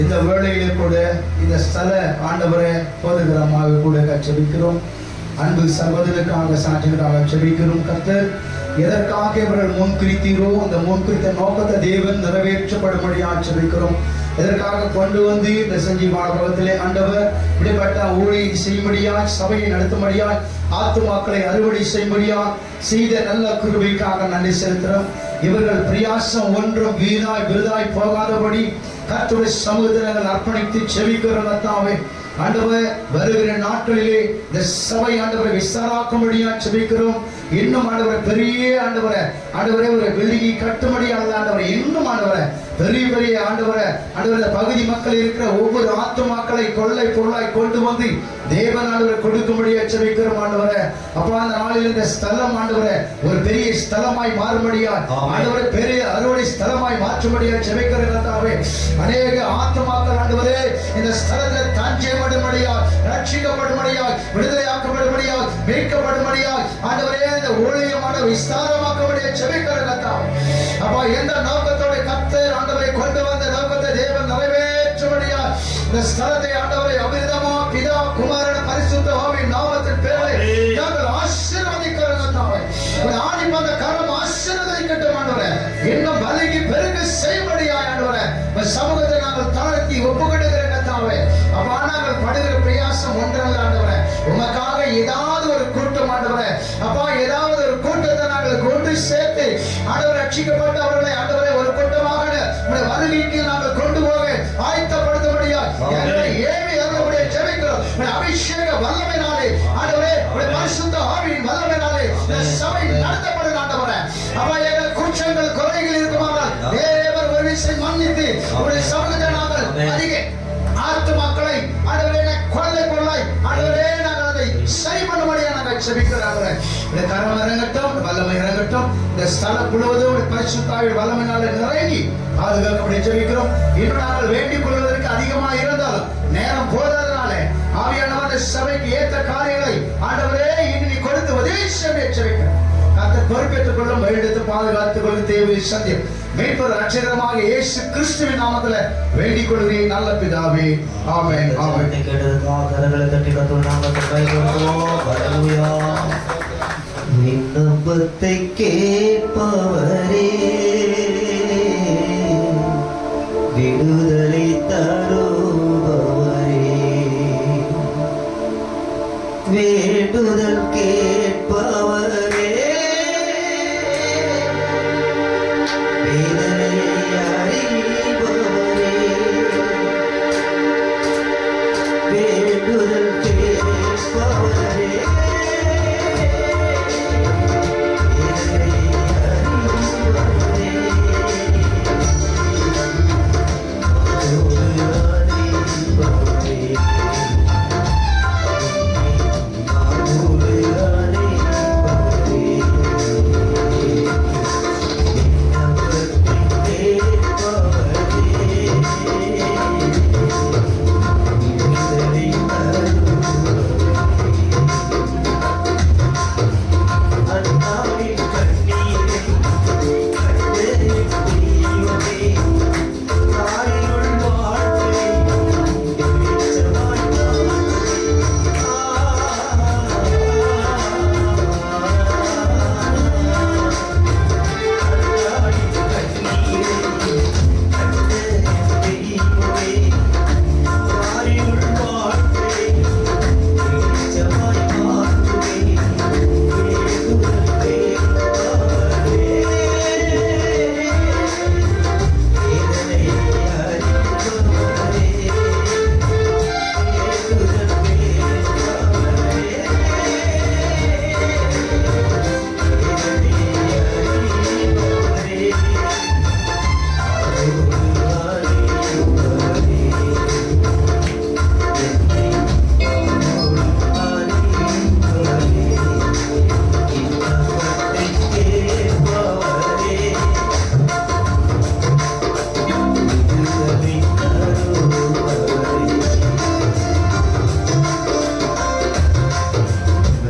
இந்த வேளையிலே கூட இந்த ஸ்தல ஆண்டவரை போதுகிறமாக கூட ஜெபிக்கிறோம். அன்பு சகோதரருக்காக சாட்சியர்களாக ஜெபிக்கிறோம். கர்த்தர் எதற்காக இவர்கள் முன்குறித்தீரோ அந்த முன்குறித்த நோக்கத்தை தேவன் நிறைவேற்றப்படும்படியாக ஜெபிக்கிறோம். எதற்காக கொண்டு வந்து இந்த சஞ்சீவான பகத்திலே ஆண்டவர் இப்படிப்பட்ட ஊழியை செய்யும்படியாய், சபையை நடத்தும்படியாய், ஆத்துமாக்களை அறுவடை செய்யும்படியாய் செய்த நல்ல கிருபைக்காக நன்றி செலுத்துகிறோம். இவர்கள் பிரயாசம் ஒன்றும் விருதாய் போகாதபடி கர்த்தருடைய சமூகத்தில் நாங்கள் அர்ப்பணித்து செபிக்கிறோம் கர்த்தாவே. ஆண்டவர் வருகிற நாட்களிலே இந்த சபை ஆண்டவரை விசாராக்கும்படியா செபிக்கிறோம். இன்னும் ஆண்டவரை பெரிய ஆண்டவரை ஒரு பில்டிங்கை கட்டும்படியாக ஆண்டவரை இன்னும் ஆண்டவரை பெரிய ஆண்டவரை இந்த பகுதி மக்கள் இருக்கிற ஒவ்வொரு ஆத்துமாக்களை கொள்ளை பொருளாய் கொண்டு வந்து தேவன் ஆண்டவரை கொடுக்கும்படியா செபிக்கிறோம் ஆண்டவரை. அப்பா அந்த நாளில் இந்த ஸ்தலம் ஆண்டவரை ஒரு பெரிய ஸ்தலமாய் மாறும்படியா ஆண்டவரை பெரிய அறுவடை ஸ்தலமாய் மாற்றும்படியா செபிக்கிறோம் கர்த்தாவே. அநேக ஆத்துமாக்கள் ஆண்டவரே இந்த ஸ்தலத்தில் தாஞ்சப்படும்படியா ரட்சிக்கப்படும்படியா விடுதலையாக்கப்படும்படியா மீட்கப்படும்படியா ஆண்டவரே இந்த ஊழியமான விஸ்தாரமாக்கபடியா செபிக்கிறோம் கர்த்தாவே. அப்பா எந்த நோக்கத்தோட கர்த்தர் ஆண்டவரை கொண்டு வந்த நோக்கத்தை தேவன் நிறைவேற்றும்படியா இந்த ஸ்தலத்தை ஆண்டவரை அமிர்தமா பிதா குமாரன் பரிசுத்த ஆவியின் நாமத்தின் பேரிலே நாங்கள் ஆசீர்வதிக்கிறோம் கர்த்தாவே. உம்முடைய ஆணிப்பாத கரம் ஆசீர்வதிக்கட்டும் ஆண்டவரே. இன்னும் பலுகி பெருக செய்யும்படியா ஆண்டவரே இந்த சமூகத்தை நாங்கள் தாழ்த்தி ஒப்புக்கொடுக்கிற கர்த்தாவே. அப்பா நாங்கள் படுகிற பிரயாசம் ஒன்றல்ல ஆண்டவரே. உமக்காக ஏதாவது ஒரு கூட்டம் ஆண்டவரே அப்பா ஏதாவது ஒரு கூட்டத்தை நாங்கள் கொண்டு சேர்த்து ஆண்டவர் ரட்சிக்கப்பட்ட அவர்களை ஆண்டவரை ஒரு கூட்டமாக உடைய வருகைக்கு நாங்கள் கொண்டு போக ஆயத்தப்படுத்தும்படியா எங்களை ஏவி அவர்களுடைய ஜெபிக்கிறோம். அபிஷேக வல்லமையினாலே ஆண்டவரே உடைய பரிசுத்த ஆவியின் வல்லமையினாலே இந்த சபை நடத்தப்படுகிற ஆண்டவரே அப்பா எங்கள் குற்றங்கள் குறைகள் இருக்குமானால் தேவன் ஒரு விஷயம் மன்னித்து உடைய சமூகத்தை நாங்கள் அதிக ஆத்துமாக்களை ஆண்டவரே கொள்ளை பொருளாய் ஆண்டவரே நாங்கள் அதை சரி பண்ணும்படியா நாங்கள் செபிக்கிறாங்க. இந்த கரம் இறங்கட்டும், வல்லமை இறங்கட்டும். இந்த ஸ்தலம் முழுவதும் பரிசுத்த ஆவியின் வல்லமையினாலே நிரம்பி பாதுகாக்கப்படி செபிக்கிறோம். இன்னும் நாங்கள் வேண்டிக் கொள்வதற்கு அதிகமாக இருந்தாலும் நேரம் போதாதனாலே ஆவியானவர் சபைக்கு ஏற்ற காரியங்களை ஆண்டவரே இன்னி கொடுத்து உதவி செய்ய செபிக்கிறோம். கர்த்தர் பொறுப்பேற்றுக் கொள்ளும், வழிநடத்தி பாதுகாத்துக் கொள்ளும் தேவ சத்தியம் மீட்பர் அட்சரமாக இயேசு கிறிஸ்துவின் நாமத்தில் வேண்டிக் கொள்கிறேன் நல்ல பிதாவே. ஆமென். ஆமென். கரங்களை தட்டி கர்த்தருடைய நாமத்தை பயன்படுத்துவோம். ஹல்லேலூயா. விண்ணப்பத்தை கேட்பவரே விடுதலை தருபவரே வேண்டுதல் கேட்பவரே வேதனை அறிபவரே வேண்டுதல் கேட்பவரே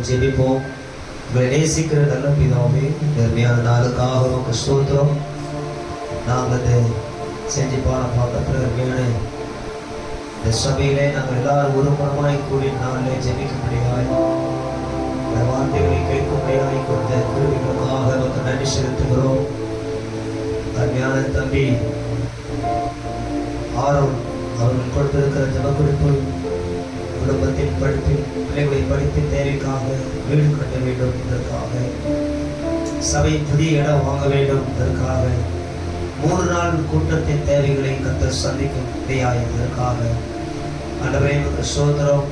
ஜெபிப்போம். உங்களை நேசிக்கிற நல்ல பிதாவே, நேர்மையான நாளுக்காக உமக்கு ஸ்தோத்திரம். நாங்கள் செஞ்சு பக்கத்தில் இந்த சபையிலே நாங்கள் எல்லாரும் ஒரு மனமாய் கூடி நாளிலே ஜெபிக்கும்படியாய் வார்த்தைகளை கேட்கும்படியாய் கொடுத்த கிருபைகளுக்காக நமக்கு நன்றி செலுத்துகிறோம். அருமையான தம்பி ஆரோன் அவர்கள் கொடுத்திருக்கிற ஜெபக்குறிப்பு குடும்பத்தின் படிப்பில் பிள்ளைகளை படிப்பின் தேவைக்காக வீடு கட்ட வேண்டும் என்பதற்காக சபை புதிய இடம் வாங்க வேண்டும் இதற்காக 3 நாள் கூட்டத்தின் தேவைகளை கர்த்தர் சந்திக்கும் இதற்காக ஆண்டவரே உமக்கு ஸ்தோத்திரம்.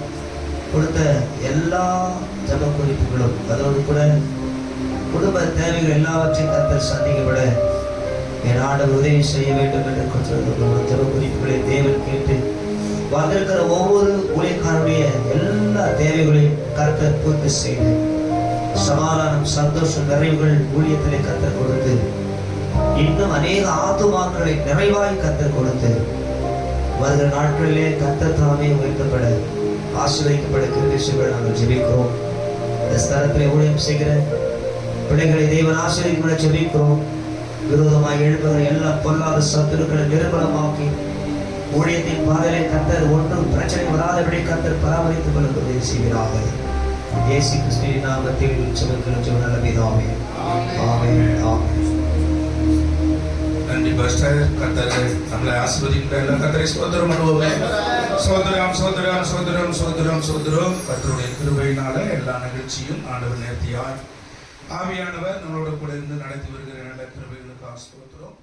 கொடுத்த எல்லா ஜெப குறிப்புகளும் அதோடு கூட குடும்ப தேவைகள் எல்லாவற்றையும் கர்த்தர் சந்திக்கப்பட என் ஆண்டவர் உதவி செய்ய வேண்டும் என்று கொஞ்சம் ஜெப குறிப்புகளை தேவன் கேட்டு வந்திருக்கிற ஒவ்வொரு ஊழியக்காரருடைய எல்லா தேவைகளையும் கர்த்தர் பூர்த்தி செய்து சமாதானம் சந்தோஷம் நிறைவுகள் ஊழியத்திலே கர்த்தர் கொடுத்து இன்னும் அநேக ஆத்துமாக்களை நிறைவாய் கர்த்தர் கொடுத்து வருகிற நாட்களிலே கர்த்தர் தாமே உயர்த்தப்பட ஆசீர்வதிக்கப்பட கிருபை செய்ய நாங்கள் ஜெபிக்கிறோம். இந்த ஸ்தலத்திலே ஊழியம் செய்கிற பிள்ளைகளை தேவன் ஆசீர்வதிக்கப்பட ஜெபிக்கிறோம். விரோதமாக எழுப்புகிற எல்லா பொல்லாத சத்துருக்களை நிர்மலமாக்கி ஊழியத்தின் பாதையிலே கர்த்தர் ஒன்றும் பிரச்சனை வராதபடி கர்த்தர் பராமரித்துக் கொள்ள உதவி செய்கிறாங்க. இயேசு கிறிஸ்துவின் நாமத்தில் ஜெபிக்கிறோம் நல்ல பிதாவே. ஆமென். ஆமென். நன்றி பாஸ்டர். கர்த்தர் நம்மளை ஆசீர்வதிக்கிற எல்லா கர்த்தரை ஸ்தோத்திரம் பண்ணுவோமே. சோதரம் சோதரம் சோதரம் சோதரம் சோதரம். கர்த்தருடைய கிருபையினால எல்லா நிகழ்ச்சியும் ஆண்டவர் நேர்த்தியாய் ஆவியானவர் நம்மளோட கூட இருந்து நடத்தி வருகிற நல்ல கிருபைகளுக்கு ஸ்தோத்திரம்.